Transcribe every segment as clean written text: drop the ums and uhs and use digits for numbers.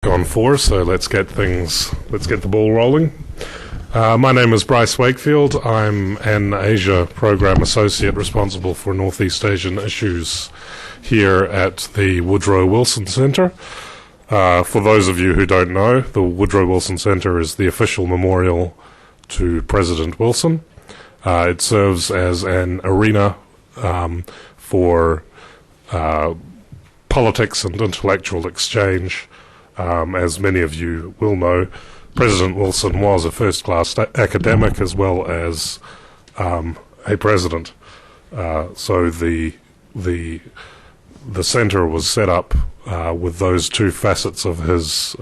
gone 4, so let's get the ball rolling. My name is Bryce Wakefield. I'm an Asia Program Associate responsible for Northeast Asian issues here at the Woodrow Wilson Center. For those of you who don't know, the Woodrow Wilson Center is the official memorial to President Wilson. It serves as an arena for politics and intellectual exchange. As many of you will know, President Wilson was a first-class academic as well as a president. So the center was set up with those two facets of his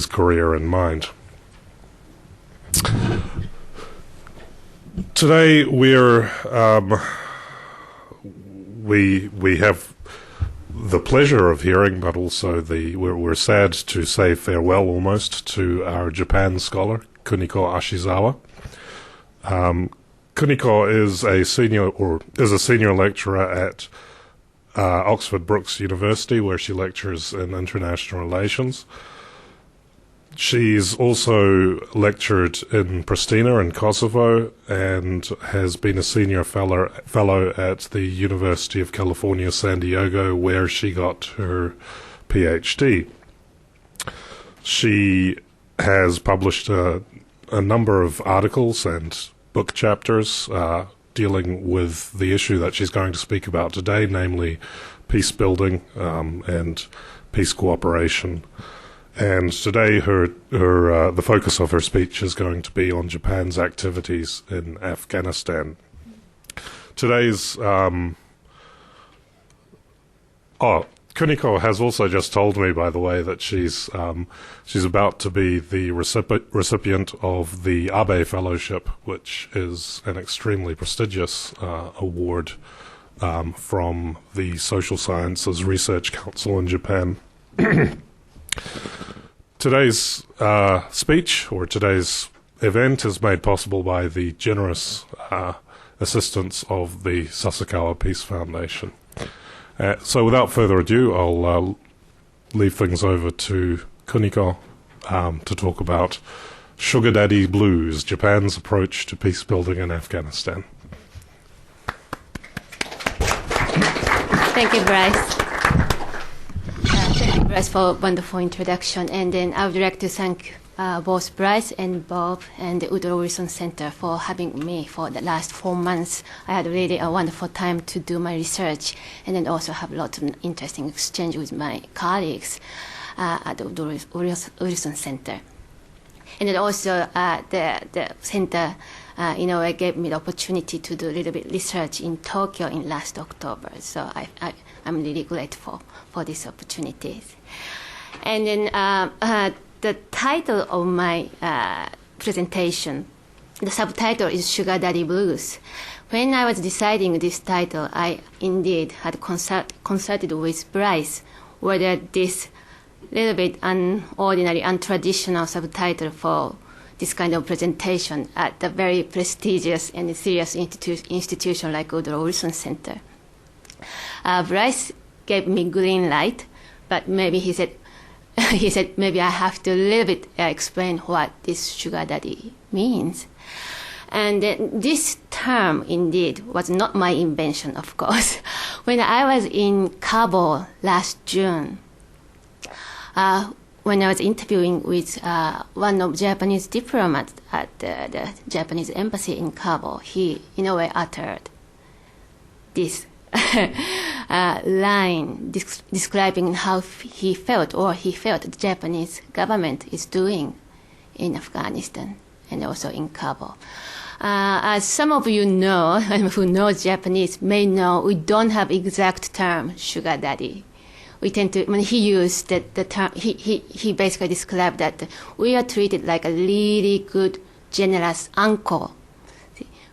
career in mind. Today we have the pleasure of hearing, but also we're sad to say farewell almost to our Japan scholar, Kuniko Ashizawa. Kuniko is a senior lecturer at Oxford Brookes University, where she lectures in international relations. She's also lectured in Pristina in Kosovo and has been a senior fellow at the University of California, San Diego, where she got her PhD. She has published a number of articles and book chapters dealing with the issue that she's going to speak about today, namely peacebuilding and peace cooperation. And today, the focus of her speech is going to be on Japan's activities in Afghanistan. Kuniko has also just told me, by the way, that she's about to be the recipient of the Abe Fellowship, which is an extremely prestigious award from the Social Sciences Research Council in Japan. Today's speech, or today's event, is made possible by the generous assistance of the Sasakawa Peace Foundation. So without further ado, I'll leave things over to Kuniko to talk about Sugar Daddy Blues, Japan's approach to peace building in Afghanistan. Thank you, Bryce. Thank you, Bryce, for a wonderful introduction. And then I would like to thank both Bryce and Bob and the Woodrow Wilson Center for having me for the last 4 months. I had really a wonderful time to do my research and then also have lots of interesting exchange with my colleagues at the Woodrow Wilson Center. And then also the center, gave me the opportunity to do a little bit research in Tokyo in last October. So I'm really grateful for these opportunities. And then the title of my presentation, the subtitle is Sugar Daddy Blues. When I was deciding this title, I indeed had consulted with Bryce whether this little bit unordinary, untraditional subtitle for this kind of presentation at a very prestigious and serious institution like Woodrow Wilson Center. Bryce gave me green light, but maybe he said maybe I have to a little bit explain what this sugar daddy means. And this term indeed was not my invention, of course. When I was in Kabul last June, when I was interviewing with one of Japanese diplomats at the Japanese embassy in Kabul, he in a way uttered this line describing how he felt the Japanese government is doing in Afghanistan and also in Kabul. As some of you know, who know Japanese may know, we don't have exact term sugar daddy. We tend to, when he used the term, he basically described that we are treated like a really good, generous uncle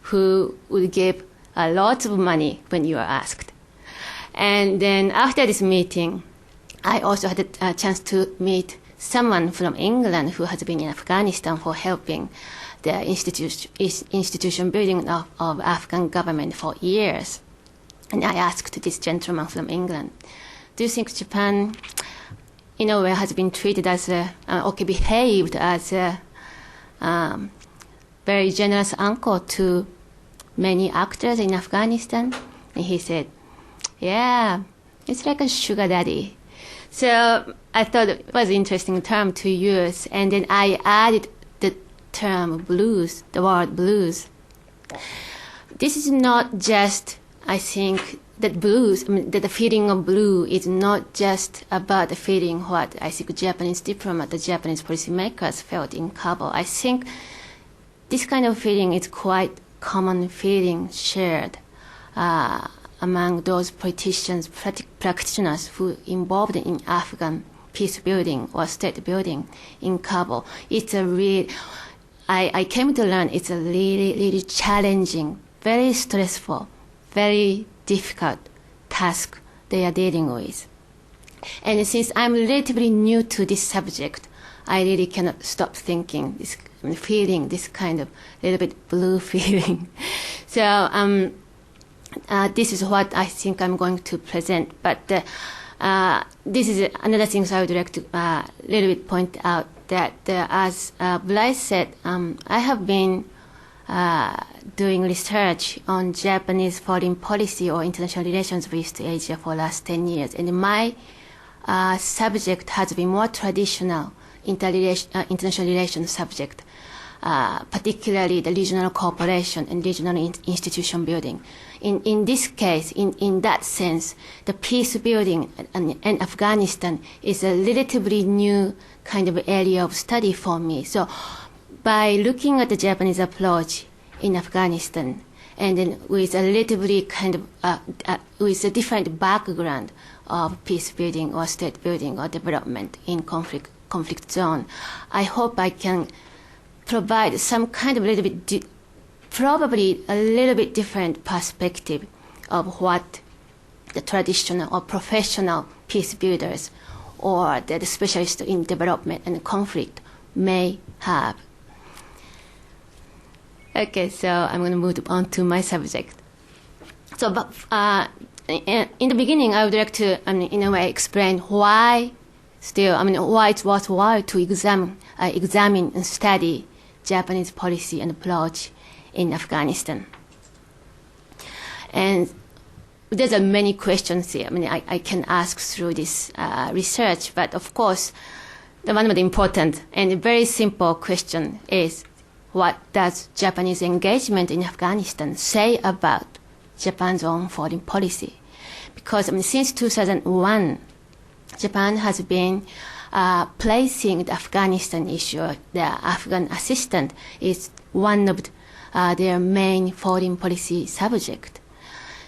who would give a lot of money when you are asked. And then after this meeting, I also had a chance to meet someone from England who has been in Afghanistan for helping the institution building of Afghan government for years. And I asked this gentleman from England, do you think Japan in a way, has been treated as behaved as a very generous uncle to many actors in Afghanistan. And he said, yeah, it's like a sugar daddy. So I thought it was an interesting term to use. And then I added the term blues, the word blues. This is not just, I think, that blues, that the feeling of blue is not just about the feeling what I think Japanese diplomats, the Japanese policymakers felt in Kabul. I think this kind of feeling is quite common feeling shared among those politicians, practitioners who involved in Afghan peace building or state building in Kabul. It's a real, I came to learn it's a really, really challenging, very stressful, very difficult task they are dealing with. And since I'm relatively new to this subject, I really cannot stop thinking, feeling this kind of little bit blue feeling. So this is what I think I'm going to present. But this is another thing I would like to little bit point out that as Blythe said, I have been doing research on Japanese foreign policy or international relations with East Asia for the last 10 years. And my subject has been more traditional international relations subject, particularly the regional cooperation and regional institution building. In this case, in that sense, the peace building in Afghanistan is a relatively new kind of area of study for me. So by looking at the Japanese approach in Afghanistan, and then with a relatively kind of, with a different background of peace building or state building or development in conflict zone, I hope I can provide some kind of little bit, probably a little bit different perspective of what the traditional or professional peace builders or the specialists in development and conflict may have. Okay, so I'm going to move on to my subject. So, in the beginning, I would like to, in a way, explain why why it's worthwhile to examine and study Japanese policy and approach in Afghanistan. And there's many questions here. I can ask through this research, but of course, one of the important and very simple question is, what does Japanese engagement in Afghanistan say about Japan's own foreign policy? Because since 2001, Japan has been placing the Afghanistan issue, the Afghan assistance, is one of their main foreign policy subject.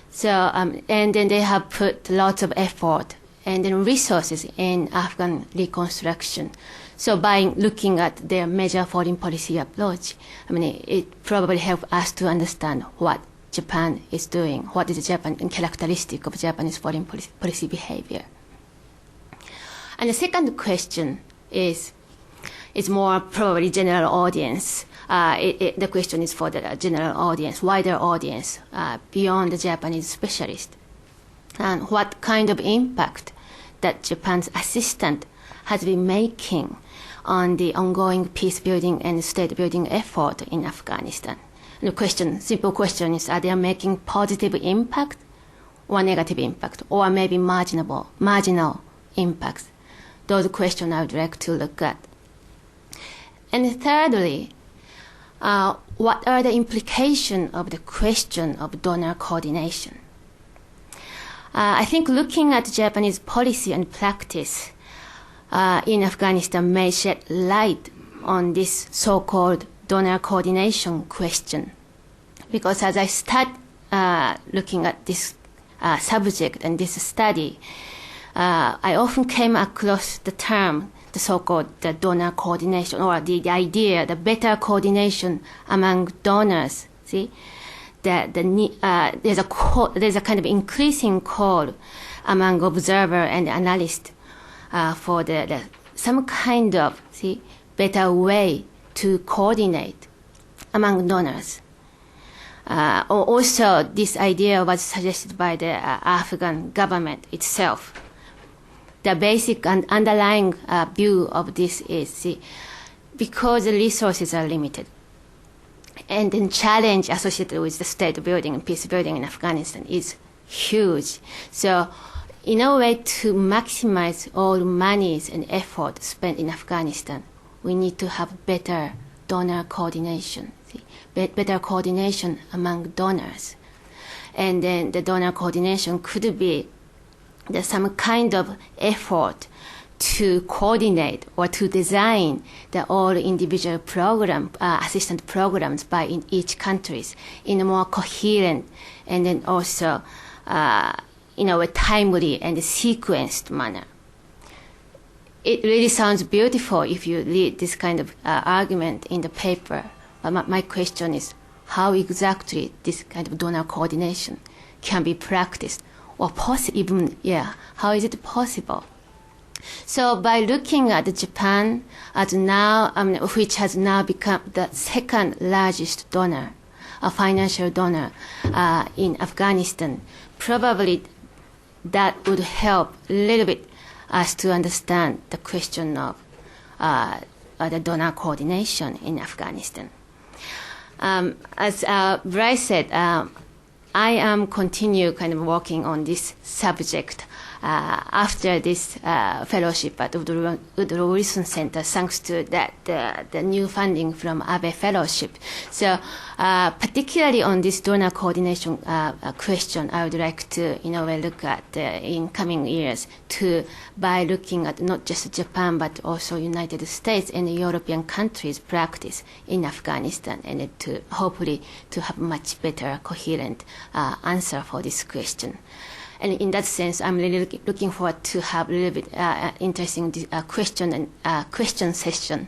So, and then they have put lots of effort and then resources in Afghan reconstruction. So by looking at their major foreign policy approach, it probably helps us to understand what Japan is doing, what is the Japan characteristic of Japanese foreign policy behavior. And the second question is more probably general audience. The question is for the general audience, wider audience, beyond the Japanese specialist. And what kind of impact that Japan's assistance has been making on the ongoing peace building and state building effort in Afghanistan. And the simple question is, are they making positive impact or negative impact, or maybe marginal impacts? Those questions I would like to look at. And thirdly, what are the implications of the question of donor coordination? I think looking at Japanese policy and practice in Afghanistan may shed light on this so-called donor coordination question. Because as I start looking at this subject and this study, I often came across the term, the so-called the donor coordination, or the idea, the better coordination among donors. See, there's a kind of increasing call among observer and analyst for some kind of better way to coordinate among donors. Also, this idea was suggested by the Afghan government itself. the basic and underlying view of this is because the resources are limited, and the challenge associated with the state building and peace building in Afghanistan is huge. So in a way to maximize all monies and effort spent in Afghanistan, we need to have better donor coordination, better coordination among donors. And then the donor coordination could be some kind of effort to coordinate or to design the all individual program, assistance programs by in each countries in a more coherent and then also a timely and sequenced manner. It really sounds beautiful if you read this kind of argument in the paper. But my question is, how exactly this kind of donor coordination can be practiced, or how is it possible? So by looking at Japan as now, which has now become the second largest donor, a financial donor in Afghanistan, probably that would help a little bit us to understand the question of the donor coordination in Afghanistan. As Bryce said, I am continue kind of working on this subject after this fellowship at Woodrow Wilson Center, thanks to that the new funding from Abe Fellowship. So particularly on this donor coordination question, I would like to look at in coming years by looking at not just Japan but also United States and European countries' practice in Afghanistan, and to hopefully to have much better coherent answer for this question. And in that sense, I'm really looking forward to have a little bit interesting question session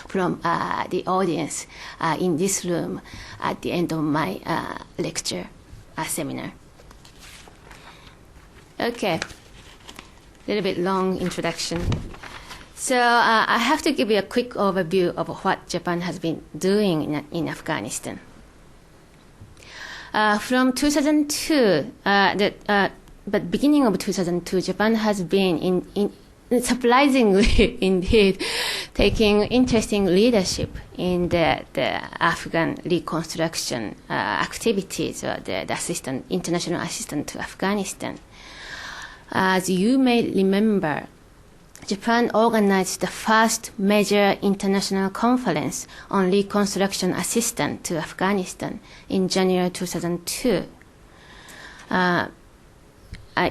from the audience in this room at the end of my lecture seminar. Okay, a little bit long introduction. So I have to give you a quick overview of what Japan has been doing in Afghanistan. From 2002, but beginning of 2002, Japan has been surprisingly indeed taking interesting leadership in the Afghan reconstruction activities, or the international assistance to Afghanistan. As you may remember, Japan organized the first major international conference on reconstruction assistance to Afghanistan in January 2002.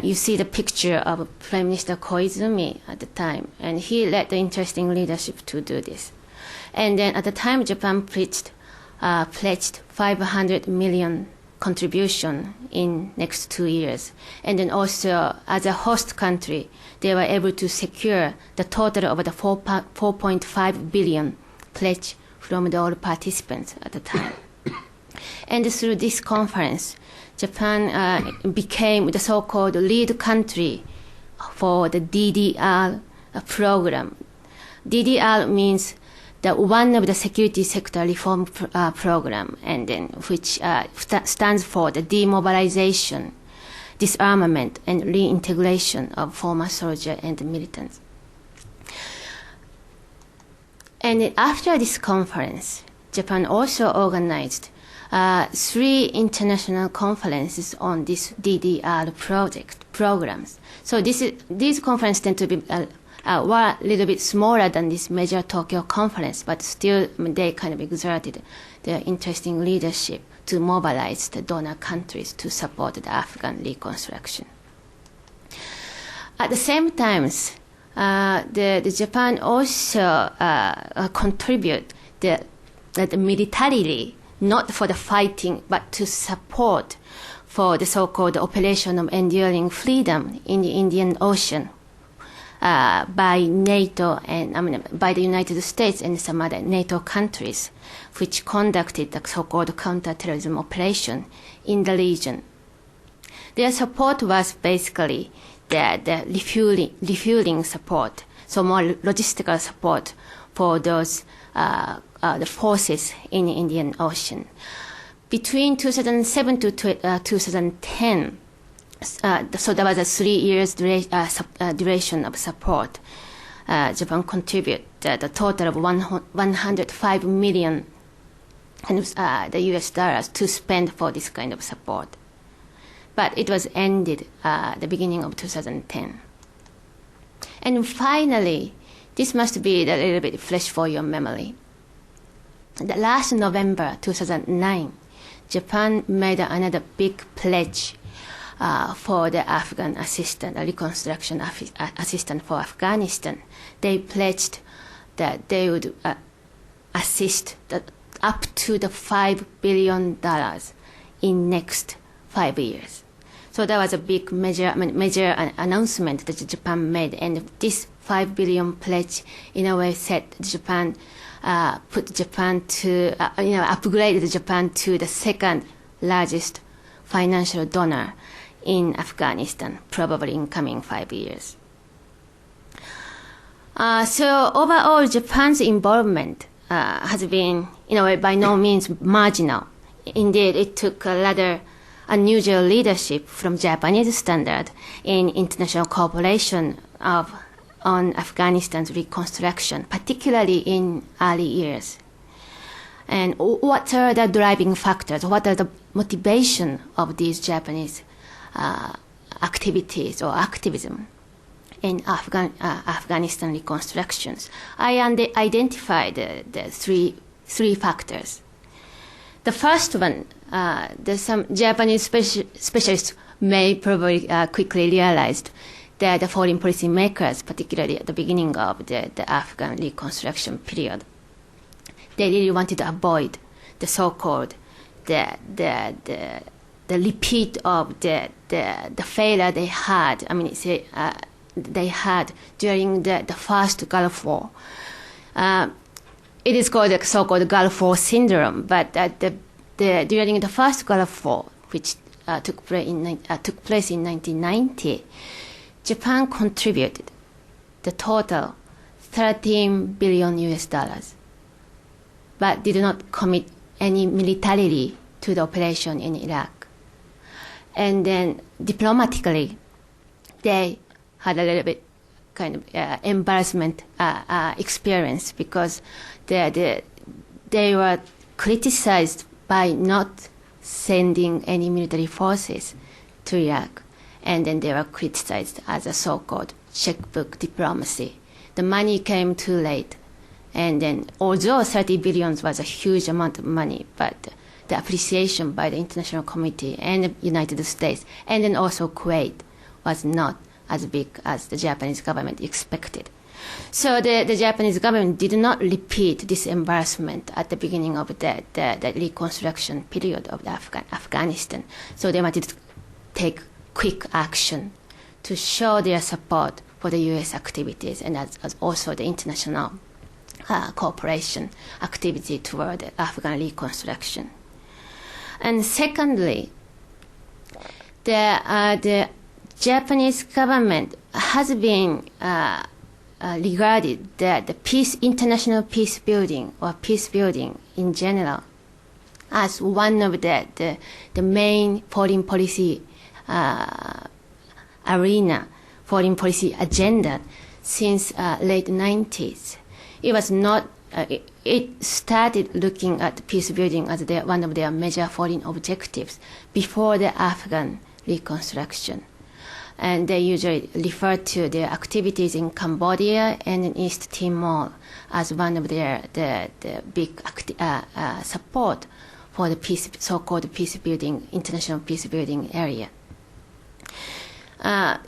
You see the picture of Prime Minister Koizumi at the time, and he led the interesting leadership to do this. And then at the time, Japan pledged 500 million contribution in next 2 years. And then also, as a host country, they were able to secure the total of the 4.5 billion pledge from the all participants at the time. And through this conference, Japan became the so-called lead country for the DDR program. DDR means the one of the security sector reform program, and then which stands for the demobilization, disarmament, and reintegration of former soldiers and militants. And after this conference, Japan also organized 3 international conferences on this DDR programs. So these conferences tend to be were a little bit smaller than this major Tokyo conference, but still they kind of exerted their interesting leadership to mobilize the donor countries to support the Afghan reconstruction. At the same time, the Japan also contribute the militarily, not for the fighting, but to support for the so-called Operation of Enduring Freedom in the Indian Ocean by NATO and by the United States and some other NATO countries, which conducted the so-called counterterrorism operation in the region. Their support was basically the refueling support, so more logistical support for those the forces in the Indian Ocean. Between 2007 to 2010, So there was a 3 years duration of support. Japan contributed the total of 105 million the US dollars to spend for this kind of support. But it was ended at the beginning of 2010. And finally, this must be a little bit fresh for your memory. The last November 2009, Japan made another big pledge for the Afghan assistance, the reconstruction assistance for Afghanistan. They pledged that they would assist up to the $5 billion in next 5 years. So that was a big major announcement that Japan made, and this $5 billion pledge in a way set Japan, upgraded Japan to the second largest financial donor in Afghanistan, probably in coming 5 years. So overall, Japan's involvement has been, in a way, by no means marginal. Indeed, it took a rather unusual leadership from Japanese standard in international cooperation on Afghanistan's reconstruction, particularly in early years. And what are the driving factors? What are the motivation of these Japanese activities or activism in Afghanistan reconstructions? I identified the three factors. The first one, some Japanese specialists may probably quickly realized that the foreign policy makers, particularly at the beginning of the Afghan reconstruction period, they really wanted to avoid the so-called the repeat of the failure they had. They had during the first Gulf War. It is called the so-called Gulf War syndrome, but during the first Gulf War, which took place in 1990, Japan contributed the total $13 billion US, but did not commit any militarily to the operation in Iraq. And then diplomatically, they had a little bit kind of embarrassment experience because they were criticized by not sending any military forces to Iraq, and then they were criticized as a so-called checkbook diplomacy. The money came too late, and then although 30 billion was a huge amount of money, but the appreciation by the international community and the United States, and then also Kuwait, was not as big as the Japanese government expected. So the Japanese government did not repeat this embarrassment at the beginning of the reconstruction period of Afghanistan. So they wanted to take quick action to show their support for the U.S. activities and as also the international cooperation activity toward the Afghan reconstruction. And secondly, the Japanese government has been regarded that the international peace building or peace building in general as one of the main foreign policy arena, foreign policy agenda since late 90s. It was not. It started looking at peace building as one of their major foreign objectives before the Afghan reconstruction. And they usually refer to their activities in Cambodia and in East Timor as one of their the big support for the so-called peace building, international peace building area. The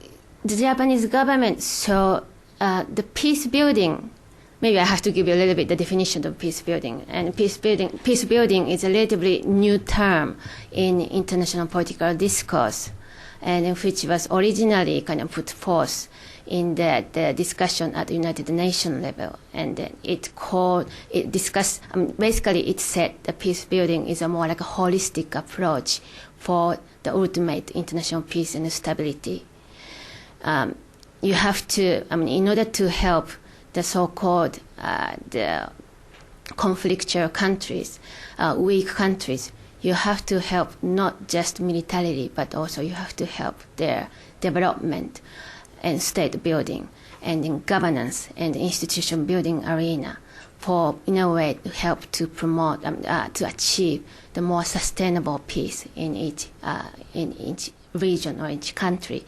Japanese government saw the peace building. Maybe I have to give you a little bit the definition of peace building. And peace building is a relatively new term in international political discourse, and which was originally kind of put forth in the discussion at the United Nations level. And basically it said the peace building is a more like a holistic approach for the ultimate international peace and stability. You have to, in order to help the so-called the conflictual countries, weak countries, you have to help not just militarily, but also you have to help their development and state building and in governance and institution building arena for, in a way, to help to promote, to achieve the more sustainable peace in each region or each country.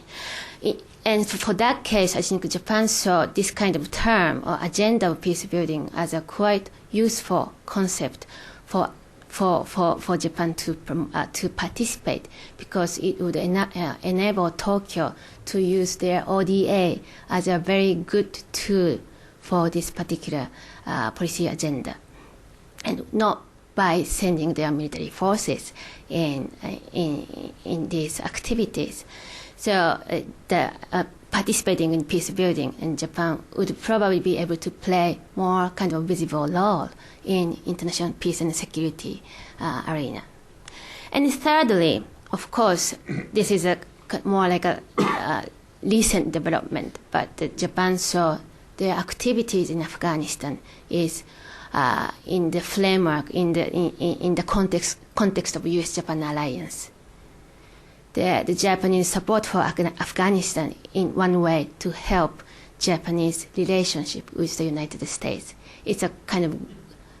And for that case, I think Japan saw this kind of term or agenda of peace building as a quite useful concept for Japan to participate, because it would enable Tokyo to use their ODA as a very good tool for this particular policy agenda, and not by sending their military forces in these activities. So participating in peace building in Japan would probably be able to play more kind of visible role in international peace and security arena. And thirdly, of course, this is more like a recent development, but Japan saw their activities in Afghanistan is in the framework, in the context of U.S.-Japan alliance. The Japanese support for Afghanistan in one way to help Japanese relationship with the United States. It's a kind of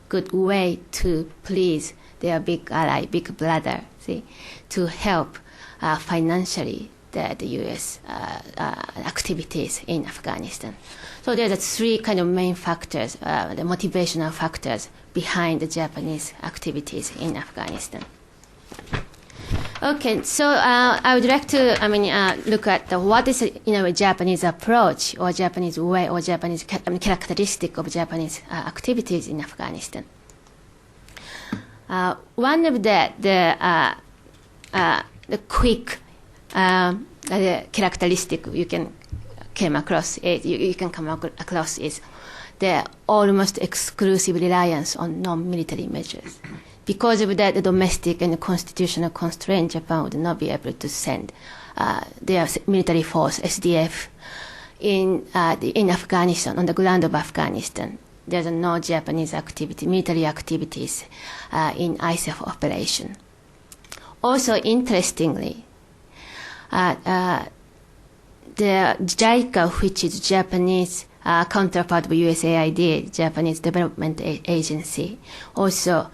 good way to please their big ally, big brother, to help financially the U.S. activities in Afghanistan. So there are three kind of main factors, the motivational factors behind the Japanese activities in Afghanistan. Okay, so I would like to, look at what is, a Japanese approach or Japanese way or Japanese characteristic of Japanese activities in Afghanistan. One of the quick characteristic you can come across is the almost exclusive reliance on non-military measures. Because of that, the domestic and constitutional constraint, Japan would not be able to send their military force, SDF, in Afghanistan, on the ground of Afghanistan. There's no Japanese military activities in ISAF operation. Also, interestingly, the JICA, which is Japanese counterpart of USAID, Japanese Development Agency, also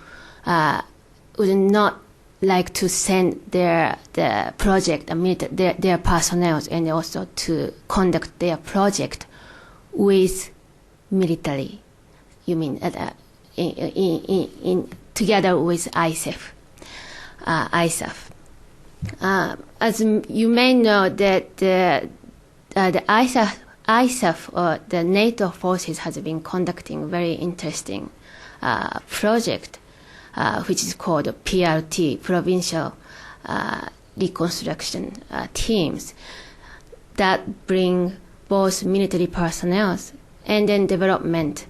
would not like to send their project, their personnel, and also to conduct their project with military. You mean together with ISAF. As you may know, that the ISAF or the NATO forces has been conducting very interesting project, which is called PRT, Provincial Reconstruction Teams, that bring both military personnel and then development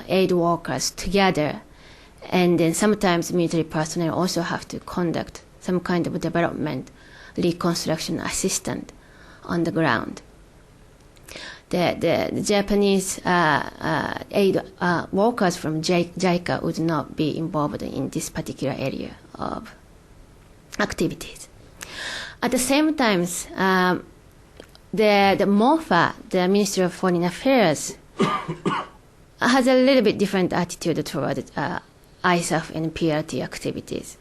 aid workers together. And then sometimes military personnel also have to conduct some kind of development reconstruction assistant on the ground. The Japanese aid workers from JICA would not be involved in this particular area of activities. At the same time, the MOFA, the Ministry of Foreign Affairs, has a little bit different attitude toward ISAF and PRT activities.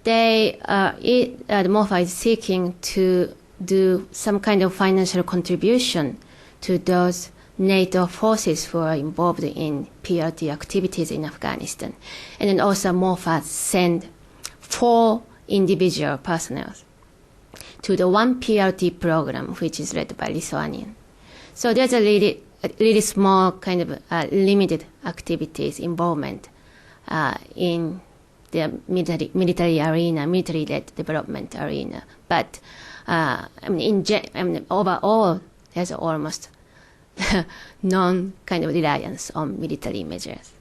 The MOFA is seeking to do some kind of financial contribution to those NATO forces who are involved in PRT activities in Afghanistan. And then also MOFA send 4 individual personnel to the one PRT program, which is led by Lithuanian. So there's a really small kind of limited activities involvement in the military arena, military-led development arena. But overall, there's almost non kind of reliance on military measures.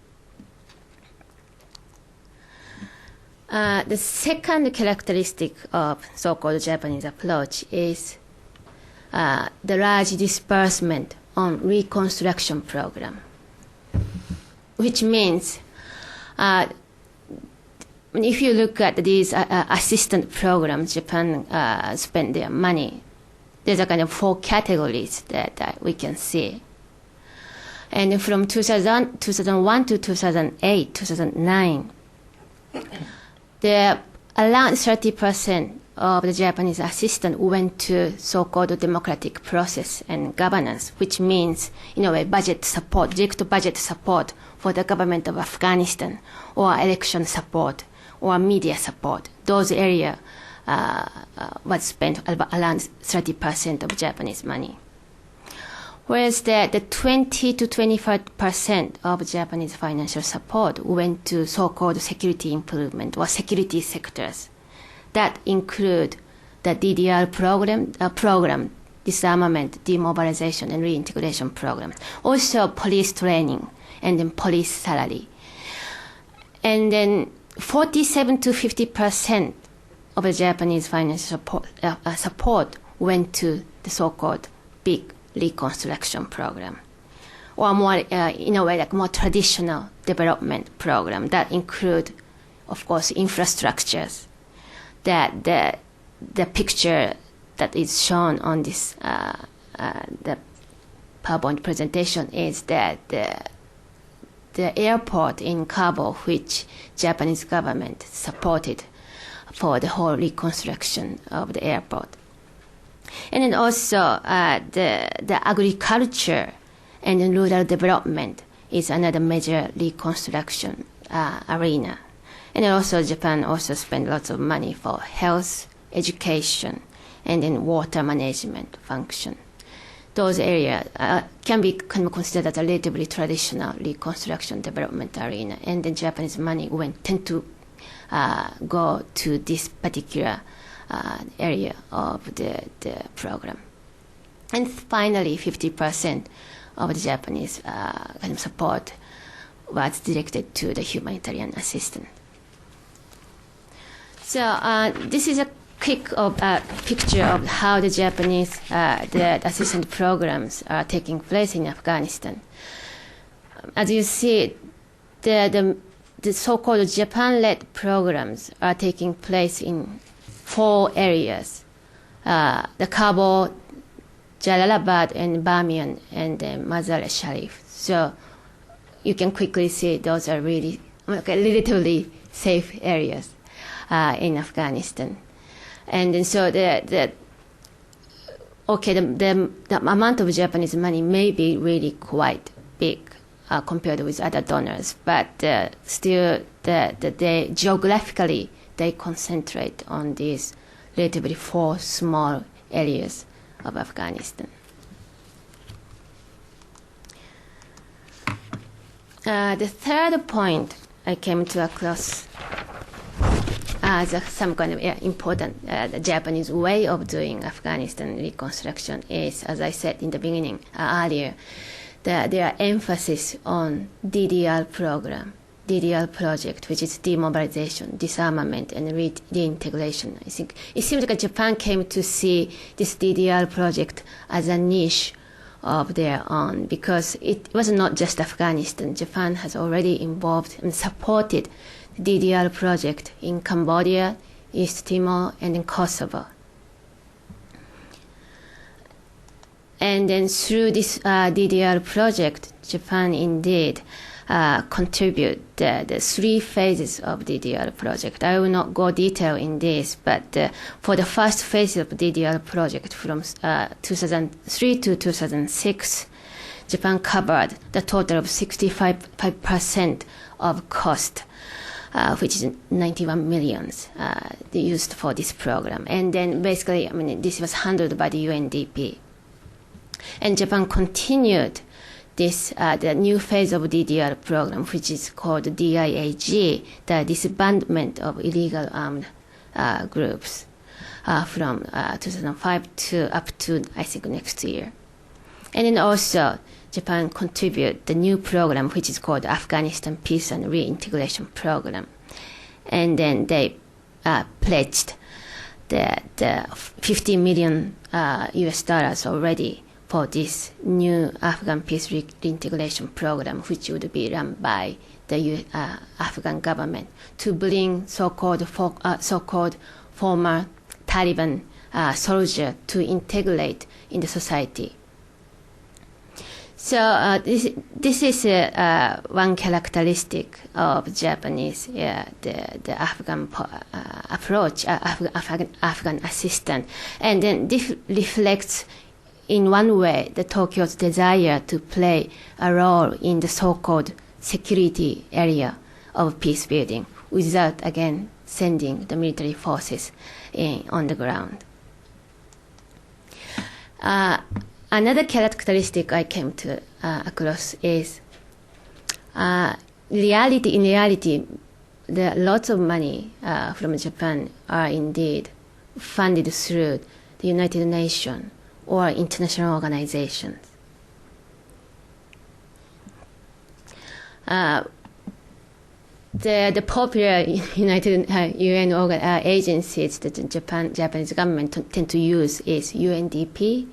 The second characteristic of so-called Japanese approach is the large disbursement on reconstruction program, which means if you look at these assistance programs, Japan spent their money. There's a kind of 4 categories that we can see. And from 2001 to 2008, 2009, around 30% of the Japanese assistance went to so-called democratic process and governance, which means, in a way, budget support, direct budget support for the government of Afghanistan, or election support, or media support. Those areas was spent around 30% of Japanese money. Whereas the 20 to 25% of Japanese financial support went to so-called security improvement or security sectors. That include the DDR program, disarmament, demobilization, and reintegration programs. Also police training and then police salary. And then 47 to 50% of the Japanese financial support went to the so-called big reconstruction program, or more, in a way, like more traditional development program that include, of course, infrastructures. That the picture that is shown on this the PowerPoint presentation is that the airport in Kabul, which Japanese government supported for the whole reconstruction of the airport. And then also the agriculture and rural development is another major reconstruction arena. And also Japan also spent lots of money for health, education, and then water management function. Those areas can be kind of considered as a relatively traditional reconstruction development arena, and the Japanese money tend to go to this particular area of the program. And finally, 50% of the Japanese kind of support was directed to the humanitarian assistance. So this is a quick picture of how the Japanese the assistance programs are taking place in Afghanistan. As you see, the so-called Japan-led programs are taking place in 4 areas: the Kabul, Jalalabad, and Bamiyan, and Mazar-e-Sharif. So you can quickly see those are really relatively safe areas in Afghanistan. And then so the amount of Japanese money may be really quite big compared with other donors, but still they geographically they concentrate on these relatively 4 small areas of Afghanistan. The third point I came to across as some kind of important the Japanese way of doing Afghanistan reconstruction is, as I said in the beginning earlier, their emphasis on DDR program, DDR project, which is demobilization, disarmament, and reintegration. I think it seems like Japan came to see this DDR project as a niche of their own, because it was not just Afghanistan. Japan has already involved and supported the DDR project in Cambodia, East Timor, and in Kosovo. And then through this DDR project, Japan indeed contribute the 3 phases of DDR project. I will not go detail in this, but for the first phase of DDR project from 2003 to 2006, Japan covered the total of 65% of cost, which is 91 millions they used for this program. And then basically, this was handled by the UNDP. And Japan continued this the new phase of DDR program, which is called DIAG, the disbandment of illegal armed groups, from 2005 to up to, I think, next year. And then also, Japan contributed the new program, which is called Afghanistan Peace and Reintegration Program. And then they pledged the $50 million US dollars already for this new Afghan peace reintegration program, which would be run by the Afghan government to bring so-called former Taliban soldiers to integrate in the society. So this is one characteristic of Japanese, the Afghan approach, Afghan assistance, and then this reflects in one way the Tokyo's desire to play a role in the so-called security area of peace building without again sending the military forces on the ground. Another characteristic I came to across is in reality, there are lots of money from Japan are indeed funded through the United Nations or international organizations. The popular United UN agencies that the Japanese government tend to use is UNDP.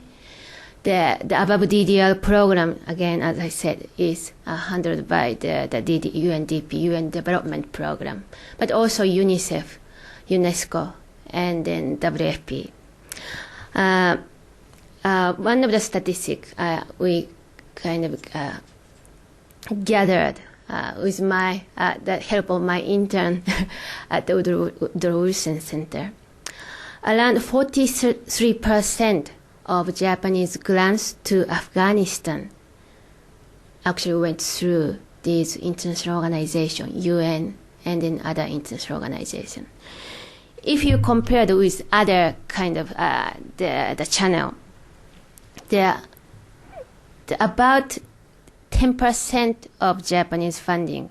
The above DDR program, again, as I said, is handled by the UNDP, UN Development Program, but also UNICEF, UNESCO, and then WFP. One of the statistics we kind of gathered with the help of my intern at the Woodrow Wilson Center. Around 43% of Japanese grants to Afghanistan actually went through these international organizations, UN, and then other international organizations. If you compare it with other kind of the channel, about 10% of Japanese funding,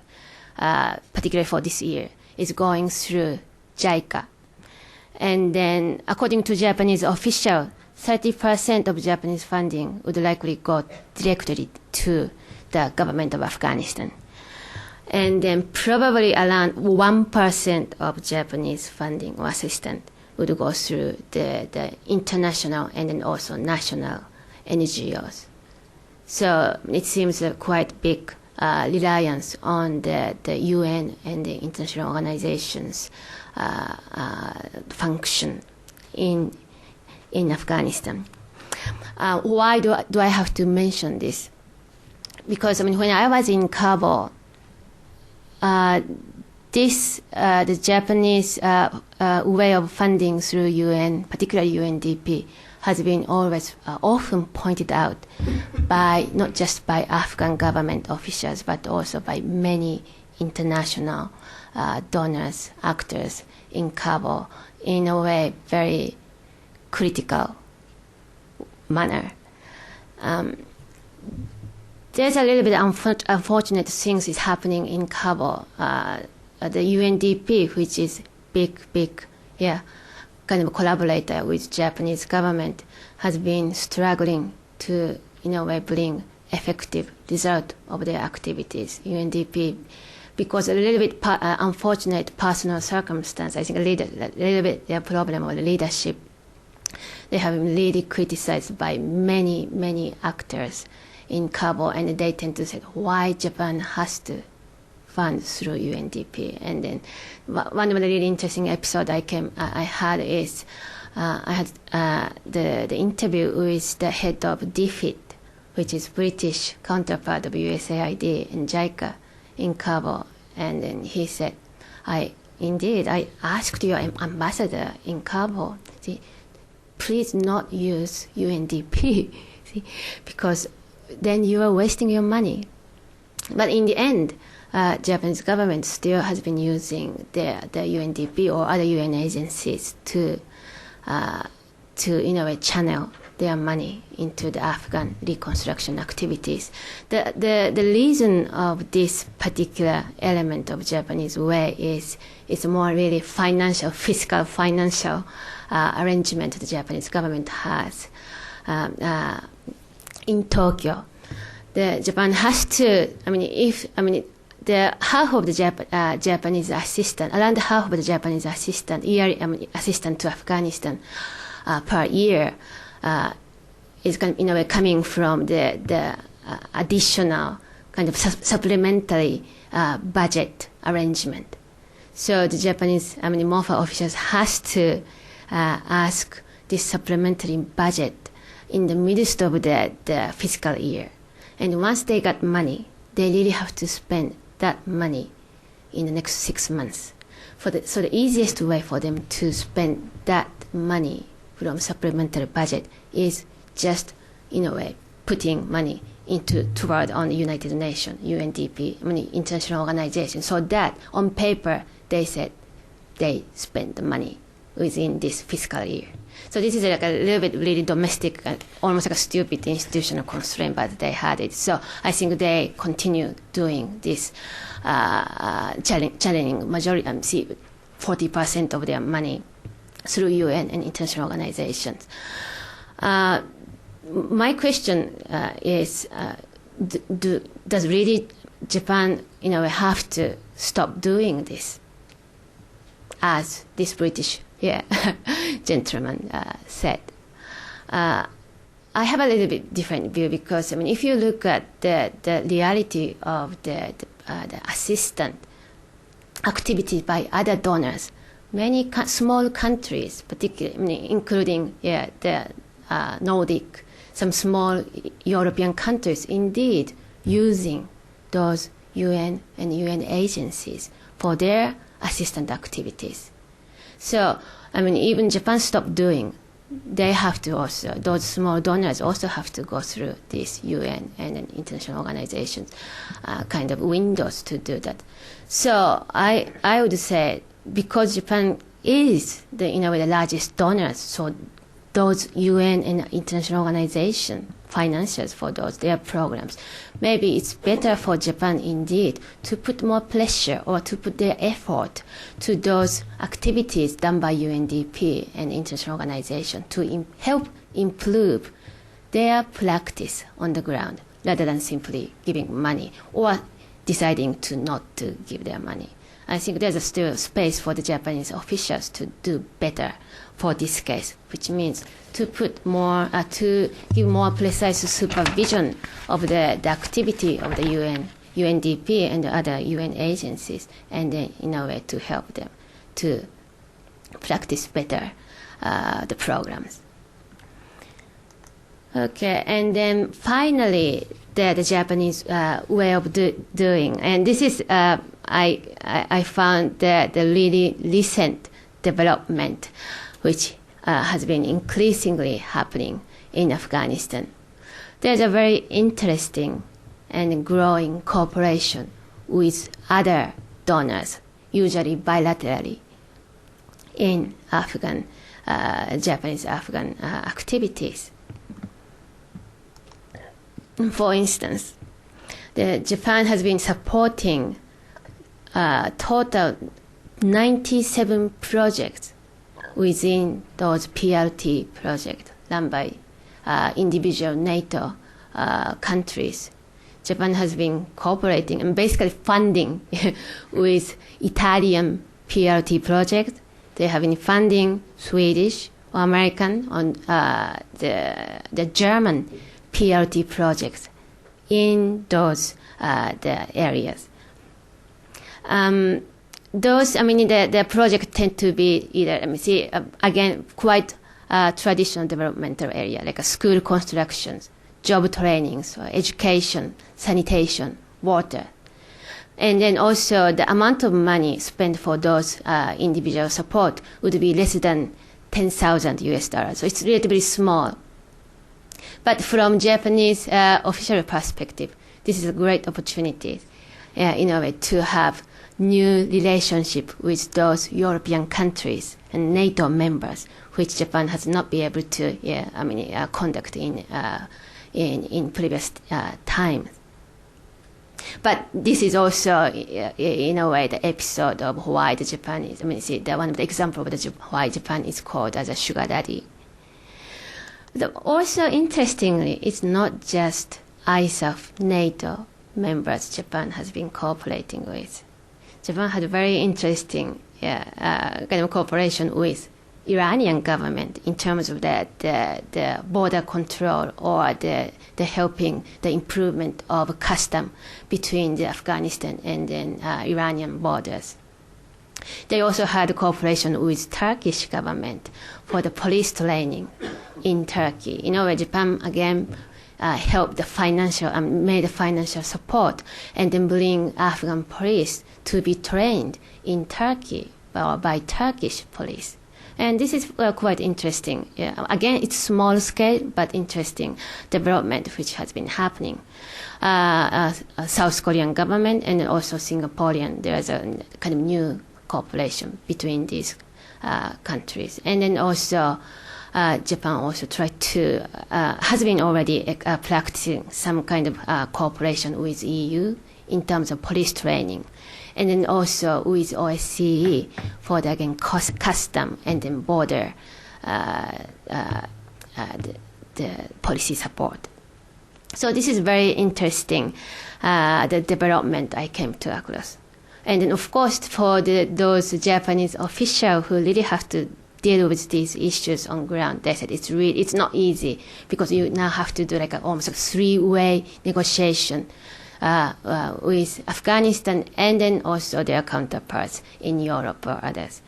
particularly for this year, is going through JICA. And then, according to Japanese official, 30% of Japanese funding would likely go directly to the government of Afghanistan. And then probably around 1% of Japanese funding or assistance would go through the international and then also national NGOs. So it seems a quite big reliance on the UN and the international organizations function in Afghanistan. Why do I have to mention this? Because when I was in Kabul, the Japanese way of funding through UN, particularly UNDP, has been always often pointed out by not just by Afghan government officials, but also by many international donors, actors in Kabul, in a way very critical manner. There's a little bit unfortunate things is happening in Kabul. The UNDP, which is big, kind of collaborator with Japanese government, has been struggling to, in a way, bring effective result of their activities. UNDP, because a little bit unfortunate personal circumstance, I think a little bit their problem with leadership, they have been really criticized by many actors in Kabul, and they tend to say why Japan has to fund through UNDP. And then one of the really interesting episodes I had is I had the interview with the head of DFID, which is British counterpart of USAID and JICA in Kabul, and then he said, I asked your ambassador in Kabul, please not use UNDP, because then you are wasting your money. But in the end, Japanese government still has been using the UNDP or other UN agencies to in a way channel their money into the Afghan reconstruction activities. The reason of this particular element of Japanese way is it's more really fiscal financial arrangement the Japanese government has in Tokyo. Japan has to. The half of the Japanese assistant, around half of the Japanese assistant, yearly assistant to Afghanistan per year, is kind of, in a way, coming from the additional kind of supplementary budget arrangement. So the Japanese, MOFA officials has to ask this supplementary budget in the midst of the fiscal year. And once they got money, they really have to spend that money in the next 6 months. So the easiest way for them to spend that money from supplementary budget is just, in a way, putting money toward on the United Nations, UNDP, international organization, so that on paper they said they spend the money within this fiscal year. So this is like a little bit really domestic, almost like a stupid institutional constraint, but they had it. So I think they continue doing this, channeling majority, 40% of their money through UN and international organizations. My question is, does really Japan, have to stop doing this, as this British gentleman said? I have a little bit different view because, if you look at the reality of the assistant activities by other donors, many small countries, particularly including the Nordic, some small European countries, indeed using those UN and UN agencies for their assistant activities. So, even Japan stopped doing, they have to also, those small donors also have to go through these UN and international organizations kind of windows to do that. So I would say, because Japan is the largest donor, so those UN and international organization financiers for their programs, maybe it's better for Japan indeed to put more pressure or to put their effort to those activities done by UNDP and international organization to help improve their practice on the ground, rather than simply giving money or deciding to not to give their money. I think there's still space for the Japanese officials to do better for this case, which means to put more, to give more precise supervision of the activity of the UN, UNDP and the other UN agencies, and then in a way to help them to practice better the programs. Okay, and then finally, the Japanese way of doing, and this is I found the really recent development, which has been increasingly happening in Afghanistan. There's a very interesting and growing cooperation with other donors, usually bilaterally, in Japanese-Afghan activities. For instance, Japan has been supporting total 97 projects within those PRT projects run by individual NATO countries. Japan has been cooperating and basically funding with Italian PRT projects. They have been funding Swedish or American on the German PRT projects in those the areas. Those, the projects tend to be either, again, quite traditional developmental area, like school constructions, job trainings, or education, sanitation, water. And then also the amount of money spent for those individual support would be less than 10,000 US dollars. So it's relatively small. But from Japanese official perspective, this is a great opportunity, in a way, to have new relationship with those European countries and NATO members, which Japan has not been able to, conduct in previous times. But this is also, in a way, the episode of why the Japan is, one of the examples of why Japan is called as a sugar daddy. But also, interestingly, it's not just ISAF, NATO members Japan has been cooperating with. Japan had a very interesting kind of cooperation with Iranian government in terms of the border control or the helping the improvement of custom between the Afghanistan and then Iranian borders. They also had cooperation with Turkish government for the police training in Turkey. In a way, Japan again helped the financial made financial support and then bring Afghan police to be trained in Turkey by Turkish police. And this is quite interesting. Again, it's small scale, but interesting development which has been happening. South Korean government and also Singaporean, there's a kind of new cooperation between these countries. And then also Japan also tried to, has been already practicing some kind of cooperation with EU in terms of police training. And then also with OSCE for the, again, custom and then border the policy support. So this is very interesting, the development I came to across. And then, of course, for those Japanese officials who really have to deal with these issues on ground, they said it's not easy because you now have to do like almost a three-way negotiation with Afghanistan and then also their counterparts in Europe or others.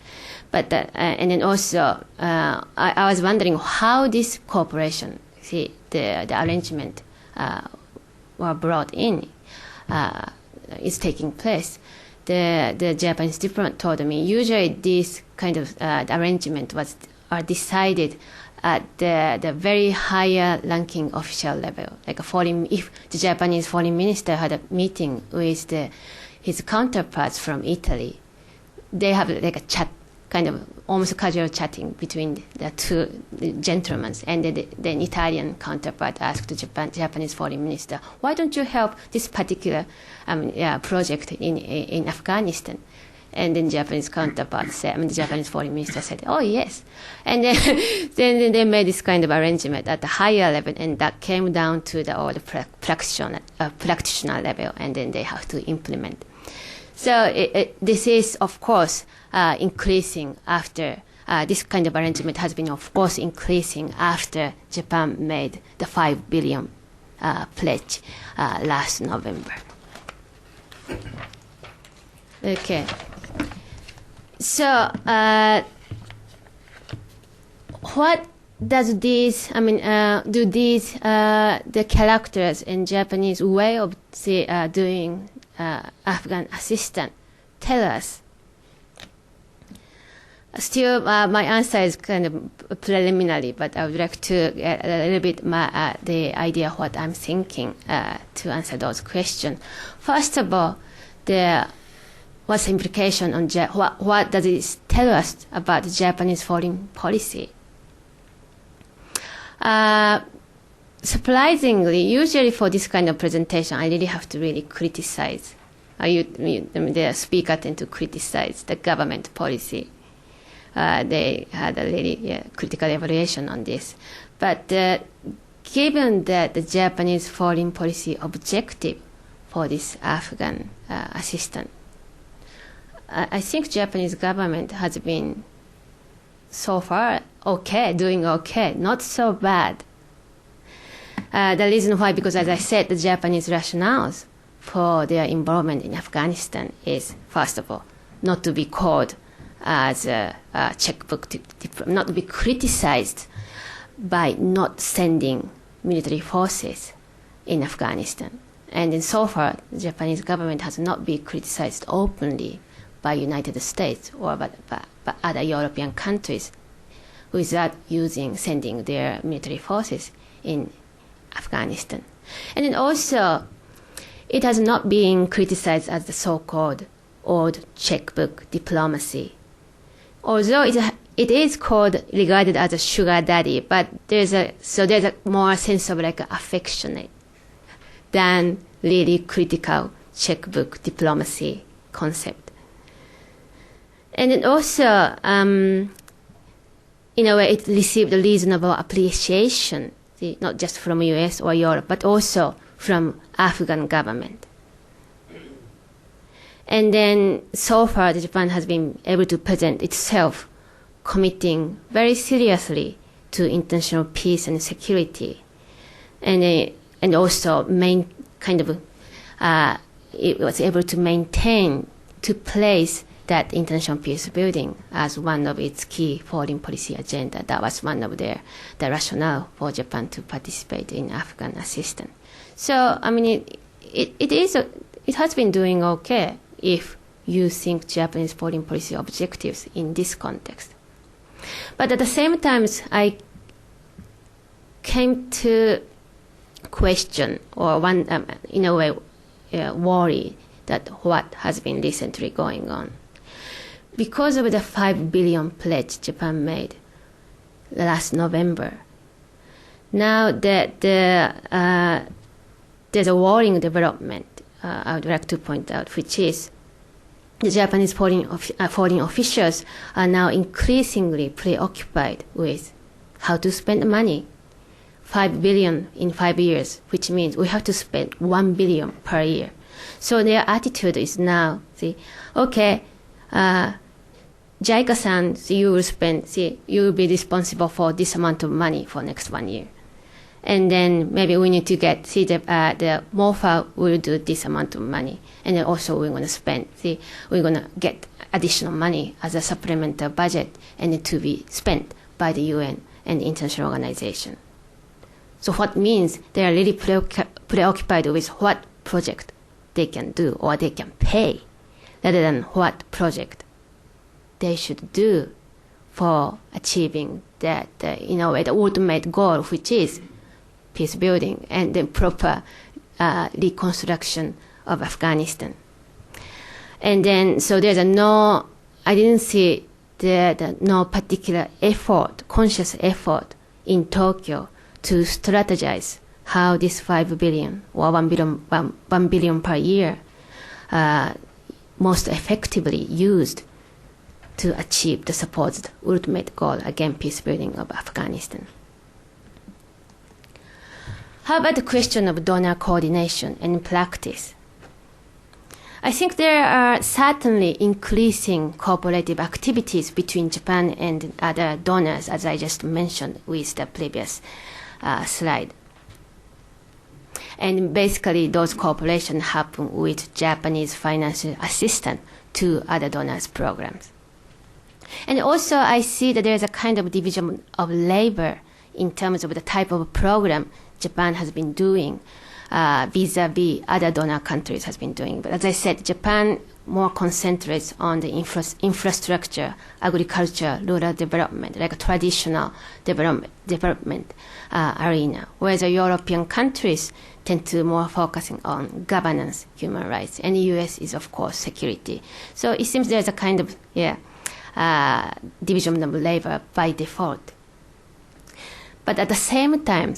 But and then also I was wondering how this cooperation, the arrangement were brought in is taking place. The Japanese diplomat told me usually this kind of arrangement are decided at the very higher ranking official level. Like if the Japanese foreign minister had a meeting with his counterparts from Italy, they have like a chat, kind of almost casual chatting between the two gentlemen. And then Italian counterpart asked the Japanese foreign minister, why don't you help this particular project in Afghanistan? And then Japanese counterpart said, the Japanese foreign minister said, oh, yes. And then, then they made this kind of arrangement at the higher level, and that came down to the practitioner level, and then they have to implement. So this is, of course, increasing after, this kind of arrangement has been, of course, increasing after Japan made the 5 billion pledge last November. Okay. So, what does this, do these, the characters in Japanese way of doing Afghan assistance tell us? Still, my answer is kind of preliminary, but I would like to get a little bit the idea of what I'm thinking to answer those questions. First of all, what's the implication on what does it tell us about the Japanese foreign policy? Surprisingly, usually for this kind of presentation, I really have to really criticize. The speaker tend to criticize the government policy. They had a really critical evaluation on this. But given that the Japanese foreign policy objective for this Afghan assistance, I think Japanese government has been so far doing okay, not so bad. The reason why, because as I said, the Japanese rationales for their involvement in Afghanistan is, first of all, not to be called as a checkbook, not to be criticized by not sending military forces in Afghanistan. And then so far, the Japanese government has not been criticized openly by United States or by other European countries without sending their military forces in Afghanistan. And then also, it has not been criticized as the so-called old checkbook diplomacy. Although it is regarded as a sugar daddy, but there's a more sense of like affectionate than really critical checkbook diplomacy concept. And then also, in a way, it received a reasonable appreciation, not just from US or Europe, but also from Afghan government. And then so far, Japan has been able to present itself committing very seriously to international peace and security, and also it was able to maintain, to place that international peace building as one of its key foreign policy agenda. That was one of the rationale for Japan to participate in Afghan assistance. So, I mean, it has been doing okay if you think Japanese foreign policy objectives in this context. But at the same time, I came to question, or in a way, worry that what has been recently going on. Because of the 5 billion pledge Japan made last November, now that there's a worrying development I would like to point out, which is the Japanese foreign officials are now increasingly preoccupied with how to spend money. 5 billion in 5 years, which means we have to spend 1 billion per year. So their attitude is now, okay, JICA-san, you will be responsible for this amount of money for next 1 year. And then maybe we need to get, the MOFA will do this amount of money. And then also we're going to spend, we're going to get additional money as a supplemental budget and to be spent by the UN and the international organization. So what means they are really preoccupied with what project they can do or they can pay, rather than what project they should do for achieving that, in a way, the ultimate goal, which is peace building and the proper reconstruction of Afghanistan. And then, so there's I didn't see no particular effort, conscious effort in Tokyo to strategize how this 5 billion or 1 billion per year most effectively used to achieve the supposed ultimate goal, again, peace building of Afghanistan. How about the question of donor coordination and practice? I think there are certainly increasing cooperative activities between Japan and other donors, as I just mentioned with the previous slide. And basically, those cooperation happen with Japanese financial assistance to other donors' programs. And also, I see that there's a kind of division of labor in terms of the type of program Japan has been doing vis-a-vis other donor countries has been doing. But as I said, Japan more concentrates on the infrastructure, agriculture, rural development, like a traditional development arena, whereas the European countries tend to more focusing on governance, human rights, and the US is, of course, security. So it seems there's a kind of division of labor by default. But at the same time,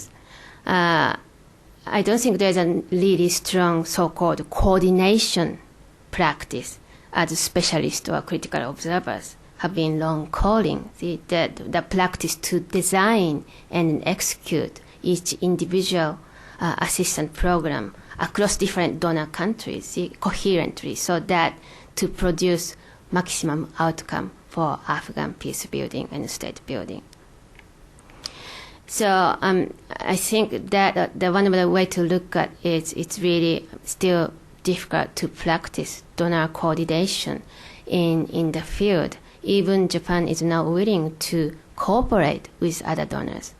I don't think there's a really strong so-called coordination practice, as specialists or critical observers have been long calling the practice to design and execute each individual assistance program across different donor countries coherently, so that to produce maximum outcome for Afghan peace building and state building. So I think that the one of the way to look at it, it's really still difficult to practice donor coordination in the field. Even Japan is now willing to cooperate with other donors.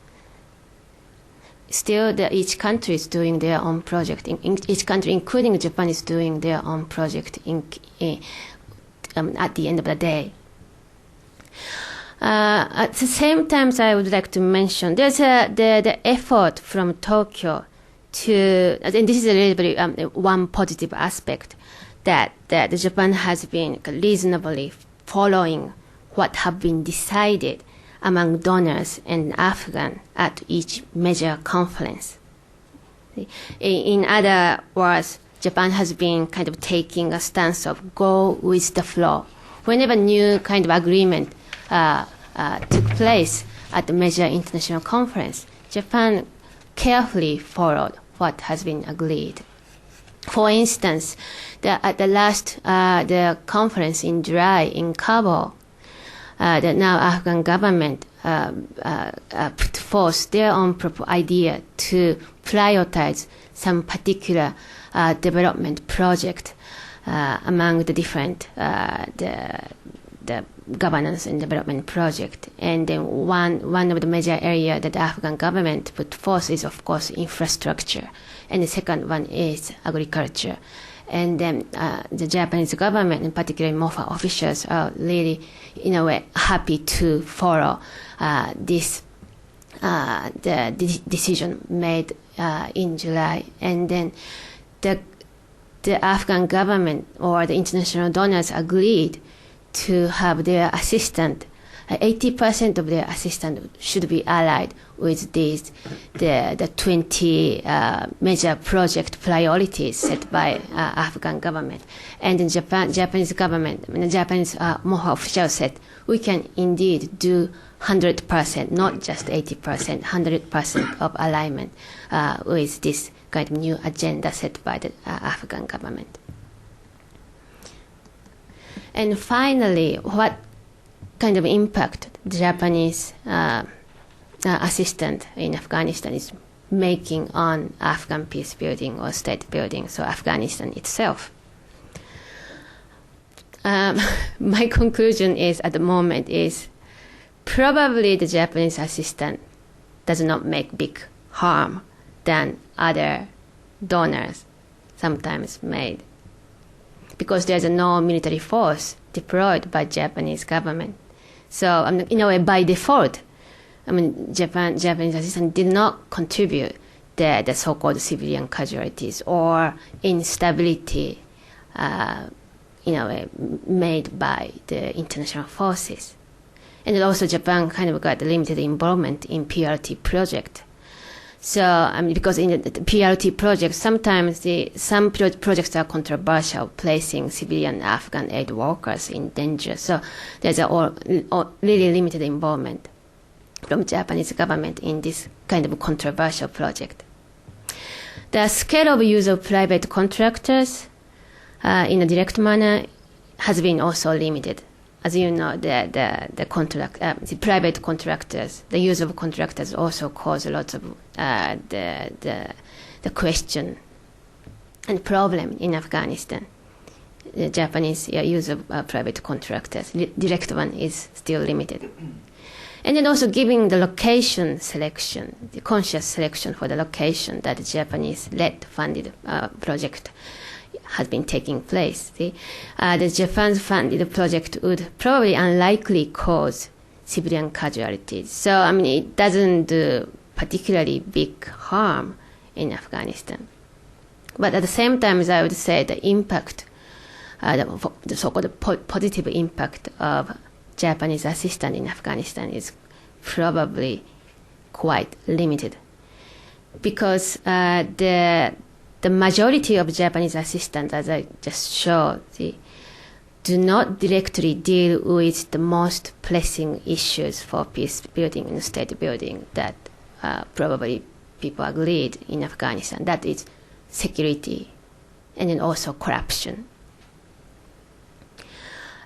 Still, each country is doing their own project. Each country, including Japan, is doing their own project at the end of the day. At the same time, I would like to mention there's the effort from Tokyo to, and this is a little bit one positive aspect, that Japan has been reasonably following what have been decided among donors and Afghan at each major conference. In other words, Japan has been kind of taking a stance of go with the flow. Whenever new kind of agreement took place at the major international conference, Japan carefully followed what has been agreed. For instance, at the last the conference in July in Kabul, that now Afghan government put forth their own idea to prioritize some particular development project among the different the governance and development project. And then one of the major area that the Afghan government put forth is, of course, infrastructure. And the second one is agriculture. And then the Japanese government, and particularly MOFA officials, are really, in a way, happy to follow this the decision made in July. And then the Afghan government or the international donors agreed to have their assistant, 80% of their assistant should be allied with these, the 20 major project priorities set by Afghan government. And the Japanese government, the Japanese MOHA officials said, we can indeed do 100%, not just 80%, 100% of alignment with this kind of new agenda set by the Afghan government. And finally, what kind of impact the Japanese assistant in Afghanistan is making on Afghan peace building or state building, so Afghanistan itself? My conclusion is, at the moment, is probably the Japanese assistant does not make big harm than other donors sometimes made, because there's no military force deployed by Japanese government. So, in a way, by default, Japanese assistance did not contribute the so-called civilian casualties or instability, in a way, made by the international forces. And also Japan kind of got limited involvement in PRT project. So, because in the PRT project, sometimes some projects are controversial, placing civilian Afghan aid workers in danger. So there's a really limited involvement from Japanese government in this kind of controversial project. The scale of use of private contractors in a direct manner has been also limited. As you know, the private contractors, the use of contractors also cause lots of the question and problem in Afghanistan. The Japanese use of private contractors, direct one, is still limited. And then also giving the location selection, the conscious selection for the location that the Japanese-led funded project has been taking place. The Japan-funded project would probably unlikely cause civilian casualties. So, it doesn't do particularly big harm in Afghanistan. But at the same time, I would say the impact, the so-called positive impact of Japanese assistance in Afghanistan is probably quite limited, because the majority of Japanese assistants, as I just showed, do not directly deal with the most pressing issues for peace building and state building that probably people agreed in Afghanistan. That is security and then also corruption.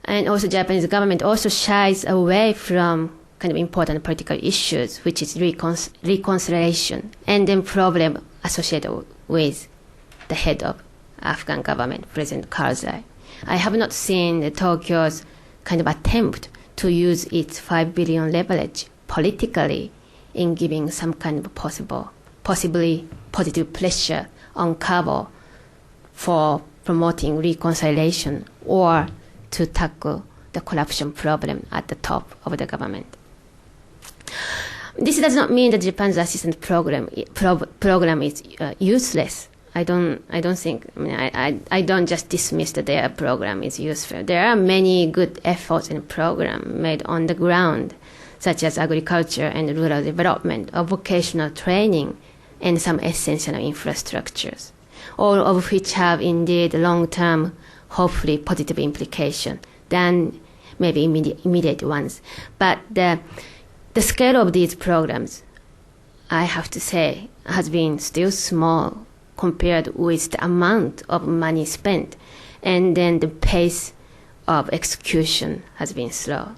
And also Japanese government also shies away from kind of important political issues, which is reconciliation and then problem associated with the head of Afghan government, President Karzai. I have not seen Tokyo's kind of attempt to use its 5 billion leverage politically in giving some kind of possibly positive pressure on Kabul for promoting reconciliation or to tackle the corruption problem at the top of the government. This does not mean that Japan's assistance program is useless. I don't think. I don't just dismiss that their program is useful. There are many good efforts and programs made on the ground, such as agriculture and rural development, or vocational training, and some essential infrastructures, all of which have indeed long-term, hopefully positive implication than maybe immediate ones. But the scale of these programs, I have to say, has been still small compared with the amount of money spent, and then the pace of execution has been slow.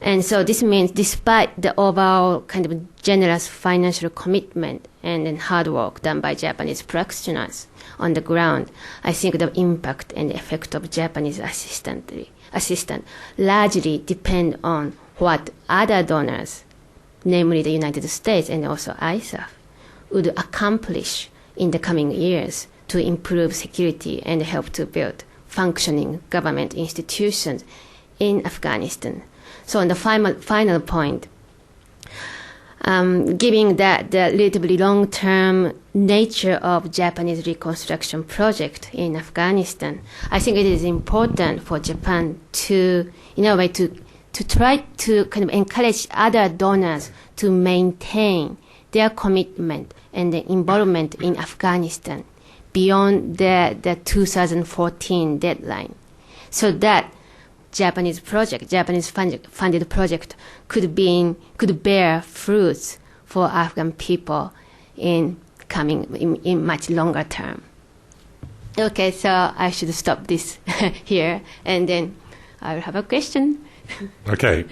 And so this means despite the overall kind of generous financial commitment and then hard work done by Japanese practitioners on the ground, I think the impact and effect of Japanese assistant largely depend on what other donors, namely the United States and also ISAF, would accomplish in the coming years to improve security and help to build functioning government institutions in Afghanistan. So on the final point, given that the relatively long-term nature of Japanese reconstruction project in Afghanistan, I think it is important for Japan to, in a way, to try to kind of encourage other donors to maintain their commitment and the involvement in Afghanistan beyond the 2014 deadline, so that Japanese funded project could bear fruits for Afghan people in much longer term. Okay, so I should stop this here, and then I will have a question. Okay,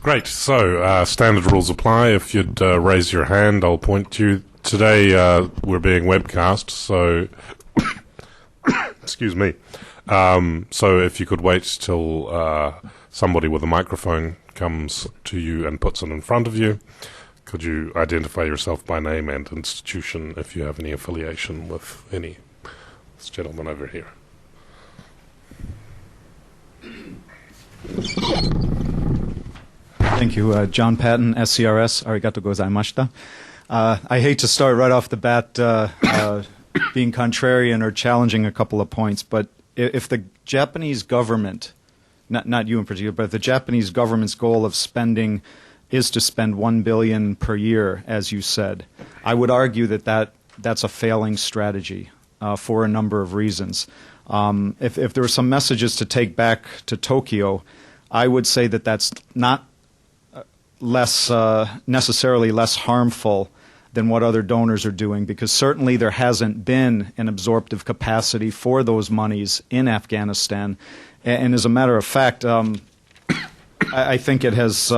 great. So standard rules apply. If you'd raise your hand, I'll point to you. Today we're being webcast, so excuse me. So if you could wait till somebody with a microphone comes to you and puts it in front of you. Could you identify yourself by name and institution if you have any affiliation with any? This gentleman over here. Thank you. John Patton, SCRS. Arigato gozaimashita. I hate to start right off the bat being contrarian or challenging a couple of points, but if the Japanese government, not you in particular, but if the Japanese government's goal of spending is to spend $1 billion per year, as you said, I would argue that's a failing strategy for a number of reasons. If there were some messages to take back to Tokyo, I would say that that's not necessarily less harmful than what other donors are doing, because certainly there hasn't been an absorptive capacity for those monies in Afghanistan. And as a matter of fact, I think it has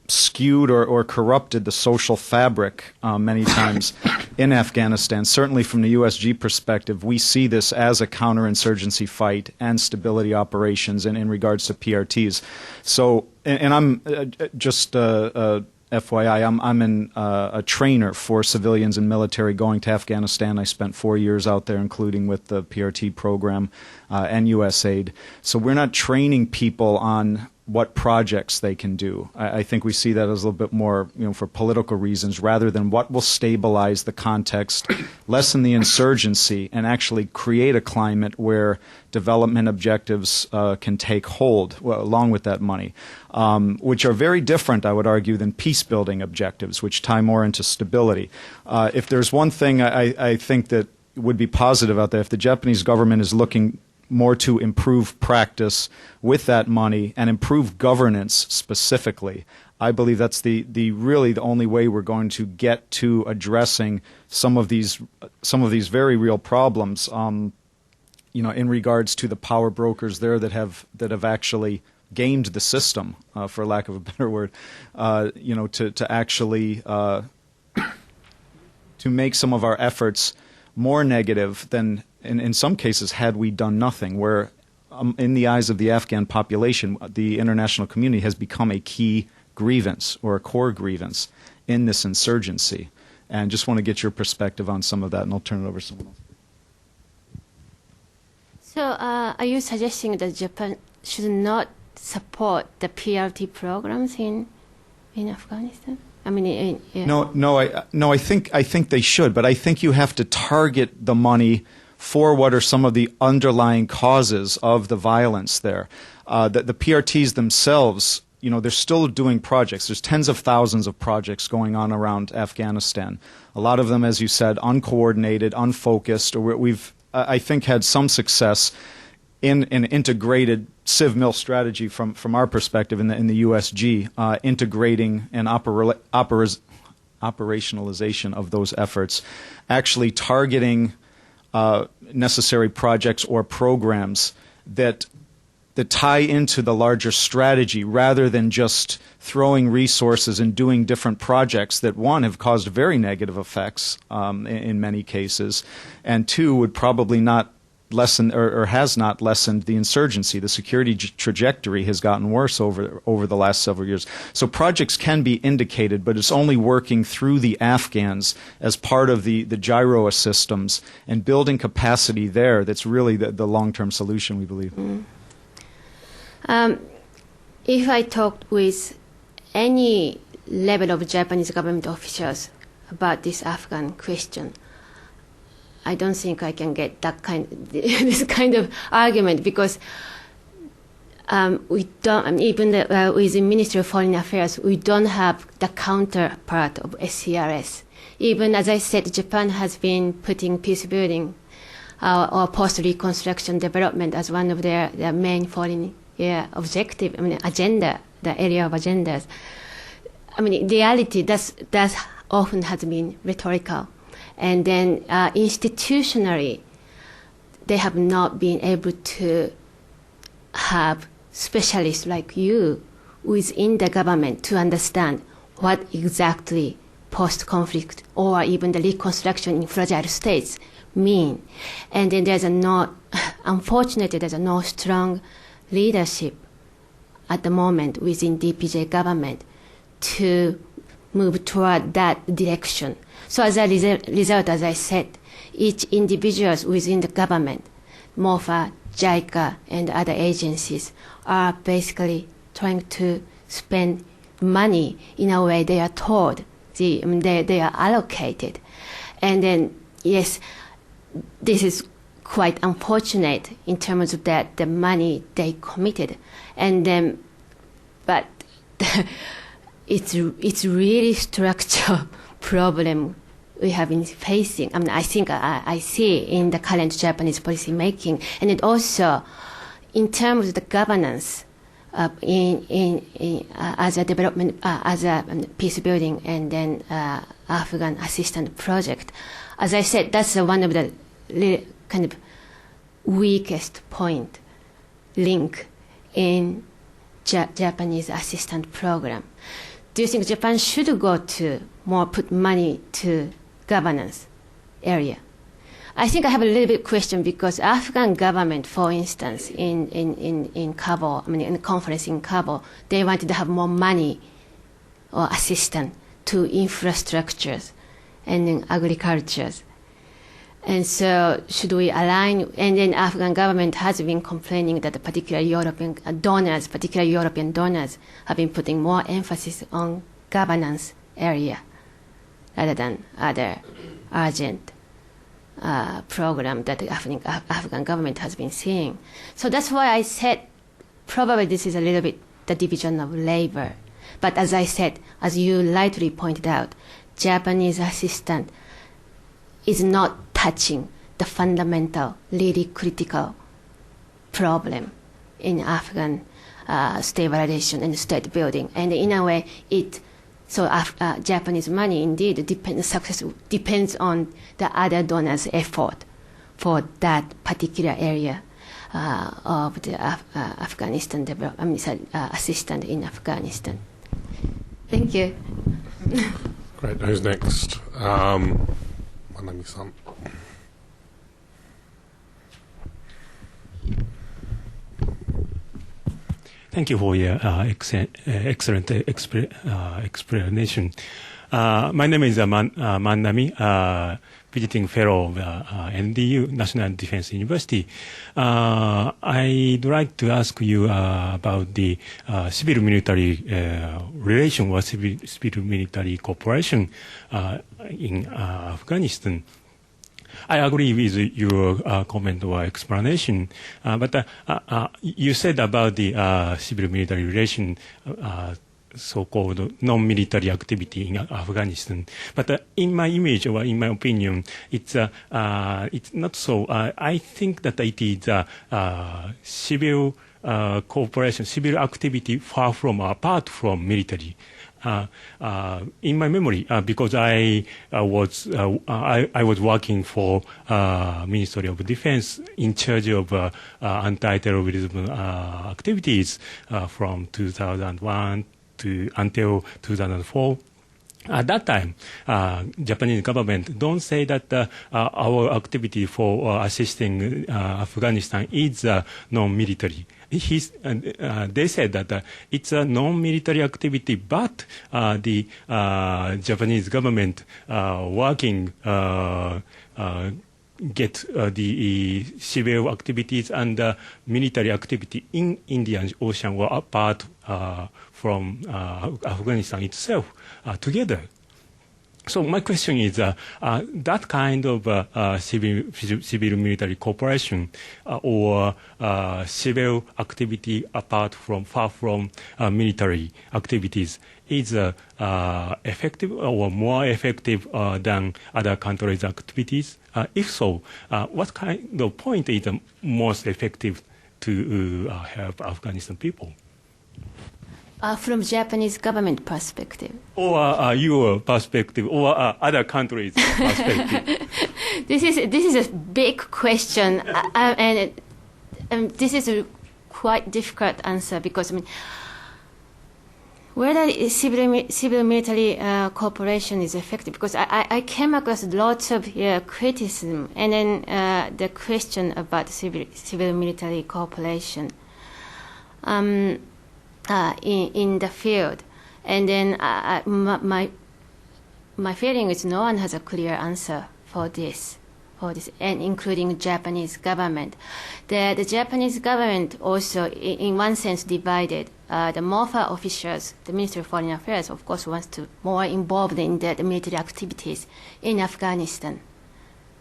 skewed or corrupted the social fabric many times in Afghanistan. Certainly from the USG perspective, we see this as a counterinsurgency fight and stability operations and in regards to PRTs. So, and I'm just FYI, I'm a trainer for civilians and military going to Afghanistan. I spent 4 years out there, including with the PRT program and USAID. So we're not training people on what projects they can do. I think we see that as a little bit more, for political reasons, rather than what will stabilize the context, lessen the insurgency, and actually create a climate where development objectives can take hold along with that money, which are very different, I would argue, than peace-building objectives, which tie more into stability. If there's one thing I think that would be positive out there, if the Japanese government is looking more to improve practice with that money and improve governance specifically, I believe that's the really the only way we're going to get to addressing some of these very real problems. In regards to the power brokers there that have actually gamed the system, for lack of a better word, to actually to make some of our efforts more negative than in some cases had we done nothing, where in the eyes of the Afghan population, the international community has become a key grievance or a core grievance in this insurgency. And just want to get your perspective on some of that, and I'll turn it over to someone else. So are you suggesting that Japan should not support the PRT programs in Afghanistan? I mean, yeah. No. I think they should, but I think you have to target the money for what are some of the underlying causes of the violence there. The PRTs themselves, they're still doing projects. There's tens of thousands of projects going on around Afghanistan. A lot of them, as you said, uncoordinated, unfocused, or we've, I think, had some success in an integrated civ-mil strategy from our perspective in the USG, integrating and operationalization of those efforts, actually targeting necessary projects or programs that that tie into the larger strategy rather than just throwing resources and doing different projects that, one, have caused very negative effects in many cases, and two, would probably not lessen or has not lessened the insurgency. The security trajectory has gotten worse over the last several years. So projects can be indicated, but it's only working through the Afghans as part of the gyro systems and building capacity there that's really the long-term solution, we believe. If I talked with any level of Japanese government officials about this Afghan question, I don't think I can get this kind of argument, because we don't, even with the Ministry of Foreign Affairs, we don't have the counterpart of SCRS. Even as I said, Japan has been putting peacebuilding or post-reconstruction development as one of their main foreign objective, agenda, the area of agendas. In reality, that often has been rhetorical. And then institutionally, they have not been able to have specialists like you within the government to understand what exactly post-conflict or even the reconstruction in fragile states mean. And then unfortunately, there's no strong leadership at the moment within DPJ government to move toward that direction. So as a result, as I said, each individuals within the government, MOFA, JICA, and other agencies are basically trying to spend money in a way they are told, they are allocated. And then, yes, this is quite unfortunate in terms of that the money they committed. And then, but it's really structural problem we have been facing. I think I see in the current Japanese policy making, and it also in terms of the governance as a development, as a peace building, and then Afghan assistance project. As I said, that's one of the kind of weakest point link in Japanese assistance program. Do you think Japan should go to put money to governance area? I think I have a little bit question, because Afghan government, for instance, in Kabul, in the conference in Kabul, they wanted to have more money or assistance to infrastructures and in agricultures. And so should we align? And then Afghan government has been complaining that the particular European donors have been putting more emphasis on governance area rather than other urgent program that the Afghan government has been seeing. So that's why I said probably this is a little bit the division of labor. But as I said, as you rightly pointed out, Japanese assistance is not touching the fundamental, really critical problem in Afghan stabilization and state building. And in a way, Japanese money indeed depends on the other donors' effort for that particular area of the Afghanistan assistance in Afghanistan. Thank you. Great. Who's next? Manami-san. Thank you for your excellent explanation. My name is Manami, visiting fellow of NDU, National Defense University. I'd like to ask you about the civil-military relation or civil-military cooperation in Afghanistan. I agree with your comment or explanation, but you said about the civil-military relation, so-called non-military activity in Afghanistan. But in my image or in my opinion, it's not so. I think that it is civil cooperation, civil activity far from, apart from military. in my memory, because I was working for Ministry of Defense in charge of anti-terrorism activities from 2001 until 2004. At that time, Japanese government don't say that our activity for assisting Afghanistan is non-military. They said that it's a non-military activity, but the Japanese government working get the civil activities and military activity in Indian Ocean were apart from Afghanistan itself together. So my question is that kind of civil military cooperation or civil activity far from military activities is effective or more effective than other countries' activities? If so, what kind of point is the most effective to help Afghanistan people? From Japanese government perspective. Or your perspective, or other countries' perspective. This is a big question, and this is a quite difficult answer because whether civil military cooperation is effective, because I came across lots of criticism, and then the question about civil military cooperation in the field, and then my feeling is no one has a clear answer for this, and including Japanese government. The Japanese government also, in one sense, divided. The MOFA officials, the Ministry of Foreign Affairs, of course, wants to more involved in the military activities in Afghanistan.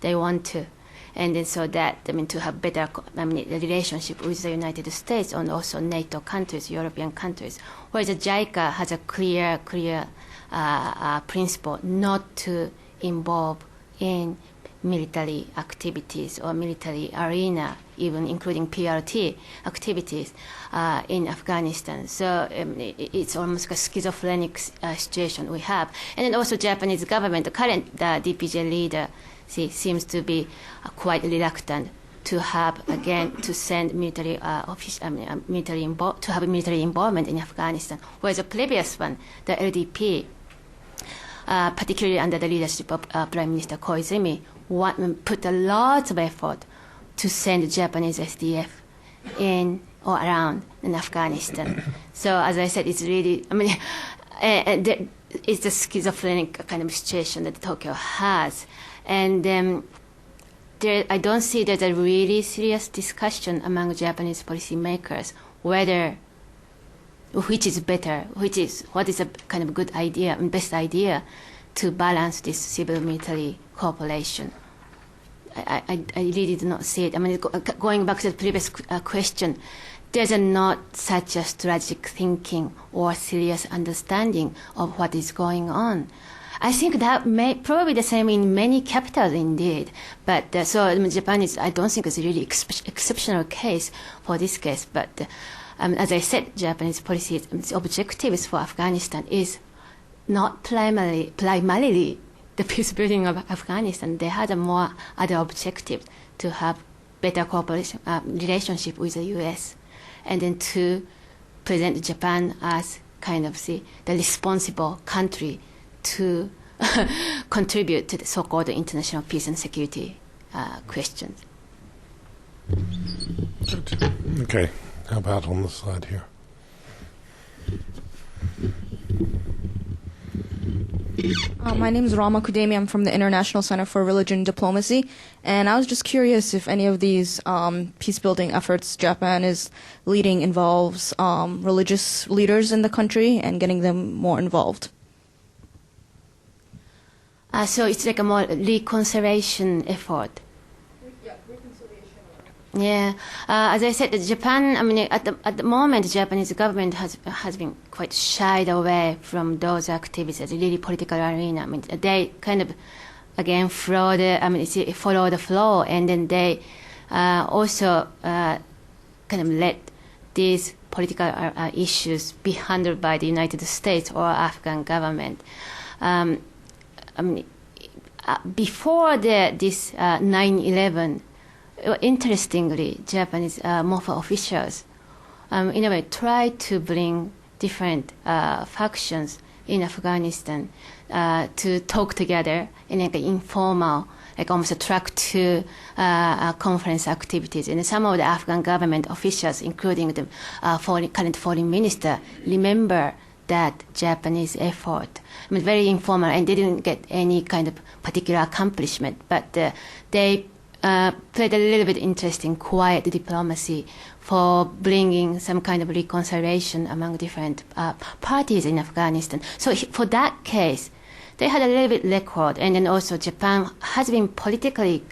They want to, and then so that to have better relationship with the United States and also NATO countries, European countries. Whereas JICA has a clear principle not to involve in military activities or military arena, even including PRT activities in Afghanistan. So it's almost a schizophrenic situation we have. And then also Japanese government, the current DPJ leader, seems to be quite reluctant to have to send military to have military involvement in Afghanistan. Whereas the previous one, the LDP, particularly under the leadership of Prime Minister Koizumi, put a lot of effort to send Japanese SDF in or around in Afghanistan. So as I said, it's really, it's a schizophrenic kind of situation that Tokyo has. And I don't see there's a really serious discussion among Japanese policymakers whether which is better, what is a kind of good idea and best idea to balance this civil military cooperation. I really do not see it. Going back to the previous question, there's not such a strategic thinking or serious understanding of what is going on. I think that may probably the same in many capitals indeed, but so Japan is, I don't think it's a really exceptional case for this case. But as I said, Japanese policy objectives for Afghanistan is not primarily the peace building of Afghanistan. They had a more other objective to have better cooperation relationship with the U.S. and then to present Japan as kind of the responsible country to contribute to the so-called international peace and security questions. Okay, how about on the side here? My name is Rama Kudemi. I'm from the International Center for Religion Diplomacy, and I was just curious if any of these peace-building efforts Japan is leading involves religious leaders in the country and getting them more involved. So it's like a more reconciliation effort. Yeah, reconciliation. Yeah, as I said, Japan. At the moment, the Japanese government has been quite shied away from those activities, really political arena. They kind of again follow the flow, and then they also kind of let these political issues be handled by the United States or Afghan government. Before this 9/11, interestingly, Japanese MOFA officials, in a way, tried to bring different factions in Afghanistan to talk together in like an informal, like almost a track to conference activities. And some of the Afghan government officials, including the current foreign minister, remember that Japanese effort. I mean, very informal, and they didn't get any kind of particular accomplishment, but they played a little bit interesting, quiet diplomacy for bringing some kind of reconciliation among different parties in Afghanistan. So for that case, they had a little bit record, and then also Japan has been politically,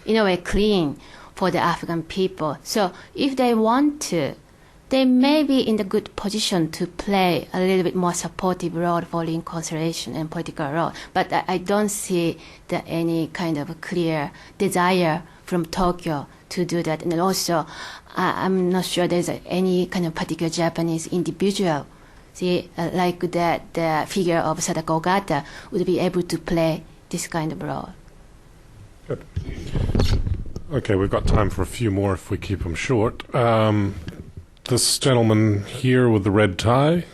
in a way, clean for the Afghan people. So if they want to, they may be in the good position to play a little bit more supportive role for reconciliation and political role. But I don't see any kind of clear desire from Tokyo to do that. And also, I'm not sure there's any kind of particular Japanese individual, like the figure of Sadako Ogata, would be able to play this kind of role. Good. Okay, we've got time for a few more if we keep them short. This gentleman here with the red tie.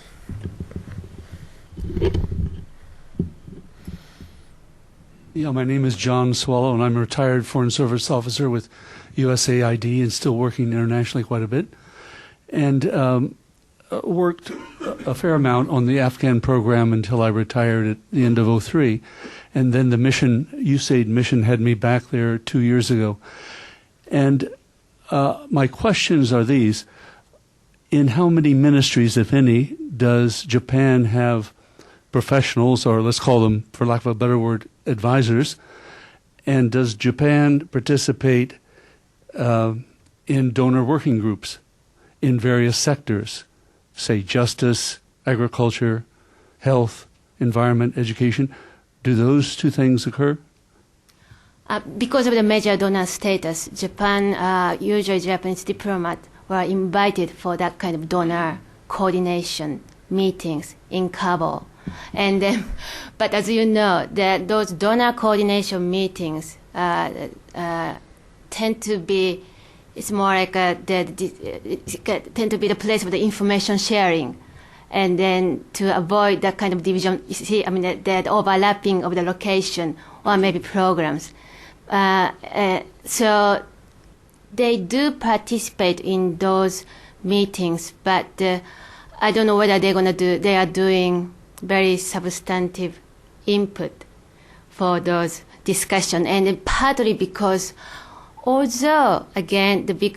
Yeah, my name is John Swallow, and I'm a retired Foreign Service officer with USAID and still working internationally quite a bit. And worked a fair amount on the Afghan program until I retired at the end of '03. And then the mission, USAID mission, had me back there 2 years ago. And my questions are these. In how many ministries, if any, does Japan have professionals, or let's call them, for lack of a better word, advisors? And does Japan participate in donor working groups in various sectors, say justice, agriculture, health, environment, education? Do those two things occur? Because of the major donor status, Japan, usually Japanese diplomats were invited for that kind of donor coordination meetings in Kabul. And then, but as you know, those donor coordination meetings tend to be, it's more like tend to be the place for the information sharing. And then to avoid that kind of division, you see, I mean, the overlapping of the location or maybe programs. So they do participate in those meetings, but I don't know whether they are doing very substantive input for those discussions. And partly because although, again, the big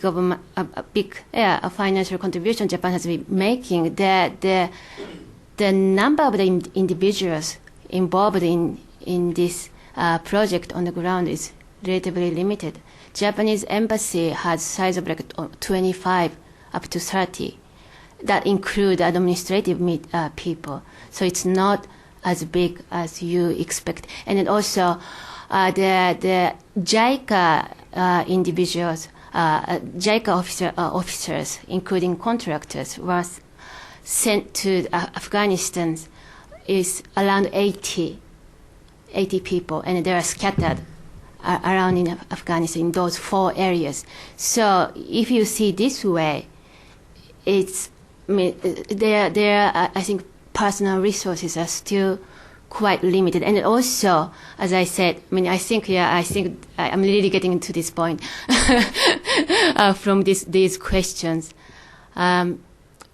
financial contribution Japan has been making, the number of the individuals involved in this project on the ground is relatively limited. Japanese embassy has size of like 25 up to 30. That include administrative people. So it's not as big as you expect. And then also the JICA individuals, JICA officers, including contractors, was sent to Afghanistan is around 80 people, and they are scattered around in Afghanistan in those 4 areas. So if you see this way, it's, I mean, I think personal resources are still quite limited. And also, as I said, I mean, I think I'm really getting into this point from these questions.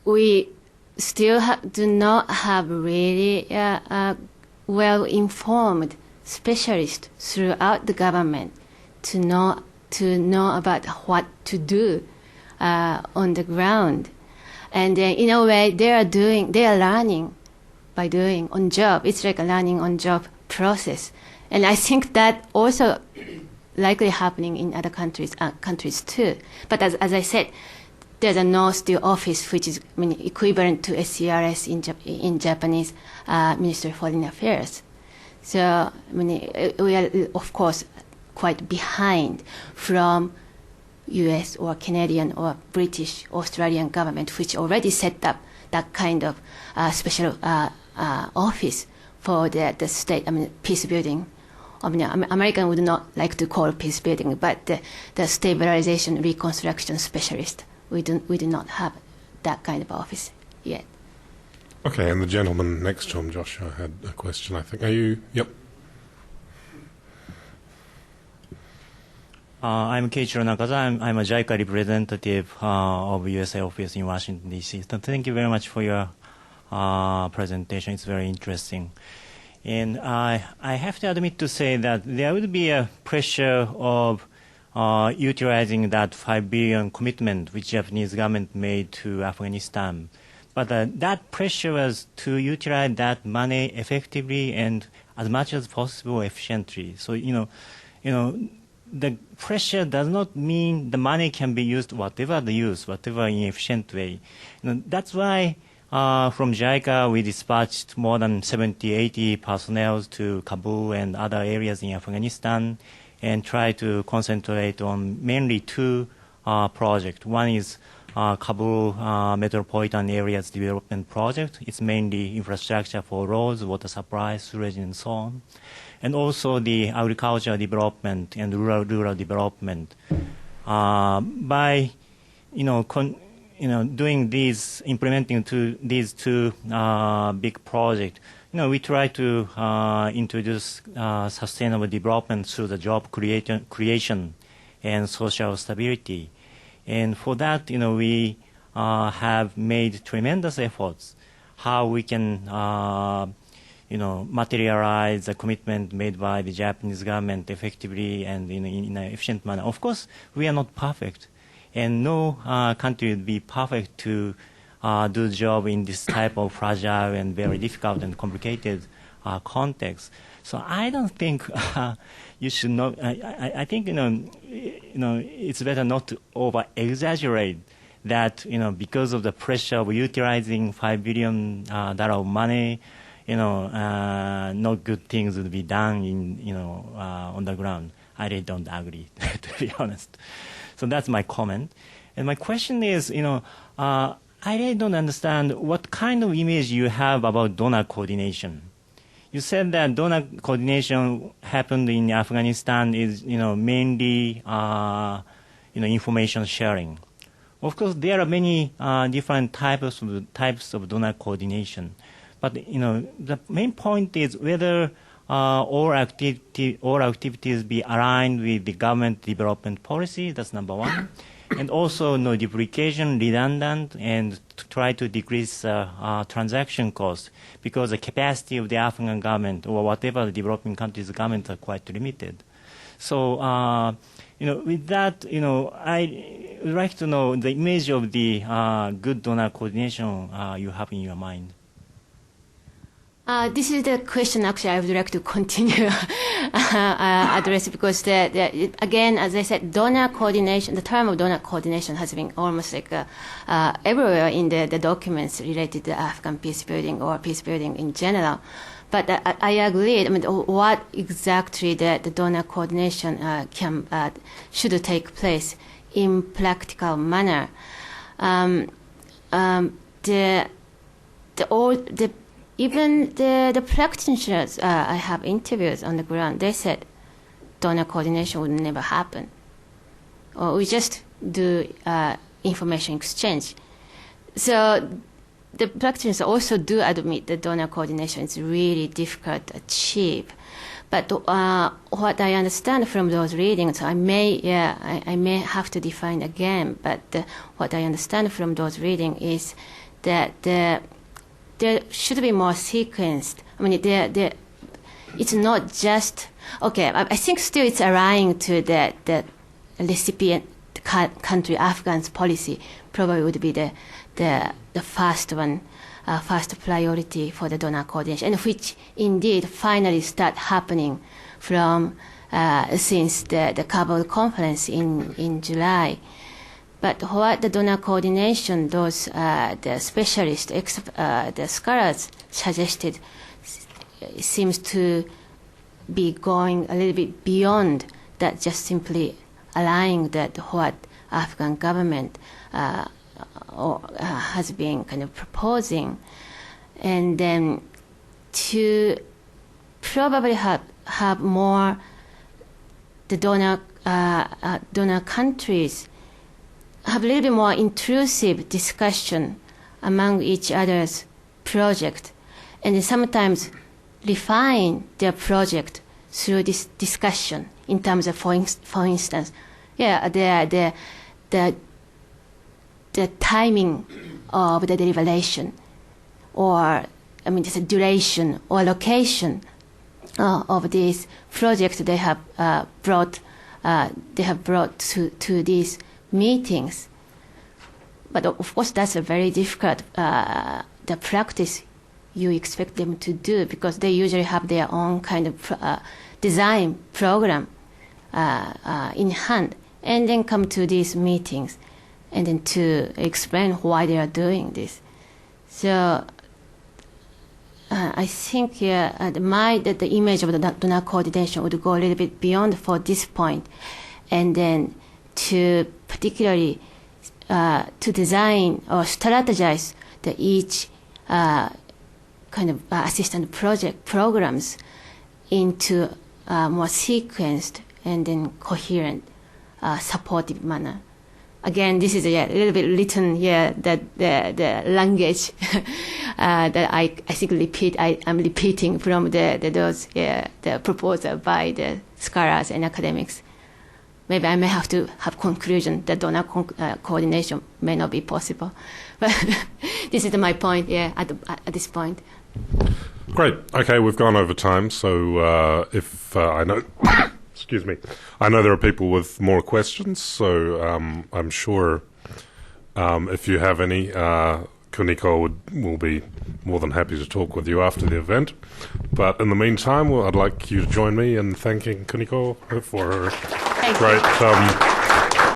We still do not have really well-informed specialists throughout the government to know about what to do on the ground. And in a way, they are learning by doing on job. It's like a learning on job process. And I think that also likely happening in other countries too. But as I said, there's a North-Steel office, which is, I mean, equivalent to SCRS in Japanese Ministry of Foreign Affairs. So, I mean, we are, of course, quite behind from U.S. or Canadian or British, Australian government, which already set up that kind of special office for the state, peace building. American would not like to call peace building, but the stabilization reconstruction specialist. We do not have that kind of office yet. Okay, and the gentleman next to him, Joshua, had a question, I think. Are you? Yep. I'm Keiichiro Nakaza. I'm a JICA representative of USA office in Washington, D.C. So thank you very much for your presentation. It's very interesting. And I have to admit to say that there would be a pressure of utilizing that 5 billion commitment which Japanese government made to Afghanistan. But that pressure was to utilize that money effectively and as much as possible efficiently. So, the pressure does not mean the money can be used whatever in efficient way. That's why from JICA we dispatched more than 70, 80 personnel to Kabul and other areas in Afghanistan and try to concentrate on mainly two projects. One is Kabul Metropolitan Areas Development Project. It's mainly infrastructure for roads, water supply, sewage, and so on. And also the agricultural development and rural development. By doing these, implementing these two big projects, we try to introduce sustainable development through the job creation and social stability. And for that, we have made tremendous efforts how we can, materialize the commitment made by the Japanese government effectively and in an efficient manner. Of course, we are not perfect, and no country would be perfect to do the job in this type of fragile and very difficult and complicated context. So I don't think you should not. I think it's better not to over-exaggerate that. Because of the pressure of utilizing $5 billion of money, no good things would be done on the ground. I really don't agree, to be honest. So that's my comment. And my question is, I really don't understand what kind of image you have about donor coordination. You said that donor coordination happened in Afghanistan is, mainly, information sharing. Of course, there are many different types of donor coordination. But, the main point is whether all activities be aligned with the government development policy. That's number one. And also no duplication, redundant, and to try to decrease transaction costs, because the capacity of the Afghan government or whatever the developing countries' government are quite limited. So, with that, I would like to know the image of the good donor coordination you have in your mind. This is the question actually I would like to continue address, because again, as I said, donor coordination, the term of donor coordination has been almost like everywhere in the documents related to Afghan peace building or peace building in general. But I agree. What exactly the donor coordination should take place in practical manner. Even the practitioners I have interviewed on the ground, they said donor coordination would never happen. Or we just do information exchange. So the practitioners also do admit that donor coordination is really difficult to achieve. But what I understand from those readings, I may have to define again, but what I understand from those readings is that there should be more sequenced. It's not just, okay, I think still it's aligning to the recipient country, Afghan's policy probably would be the first one, first priority for the donor coordination, and which indeed finally start happening from since the Kabul conference in July. But what the donor coordination, the specialists, the scholars suggested, seems to be going a little bit beyond that, just simply aligning that what Afghan government has been kind of proposing, and then to probably have more the donor countries have a little bit more intrusive discussion among each other's project, and sometimes refine their project through this discussion in terms of, for instance, the timing of the deliberation, or just the duration or location of these projects they have brought to these meetings. But of course, that's a very difficult the practice you expect them to do, because they usually have their own kind of design program in hand, and then come to these meetings and then to explain why they are doing this. So I think the image of the donor coordination would go a little bit beyond for this point, and then to particularly to design or strategize each kind of assistance project programs into more sequenced and then coherent, supportive manner. Again, this is a little bit written here, that the language that I think I'm repeating from the proposal by the scholars and academics. Maybe I may have to have conclusion that donor coordination may not be possible. But this is my point, at this point. Great. Okay, we've gone over time, so if I know... Excuse me. I know there are people with more questions, so I'm sure if you have any, Kuniko will be more than happy to talk with you after the event. But in the meantime, I'd like you to join me in thanking Kuniko for her great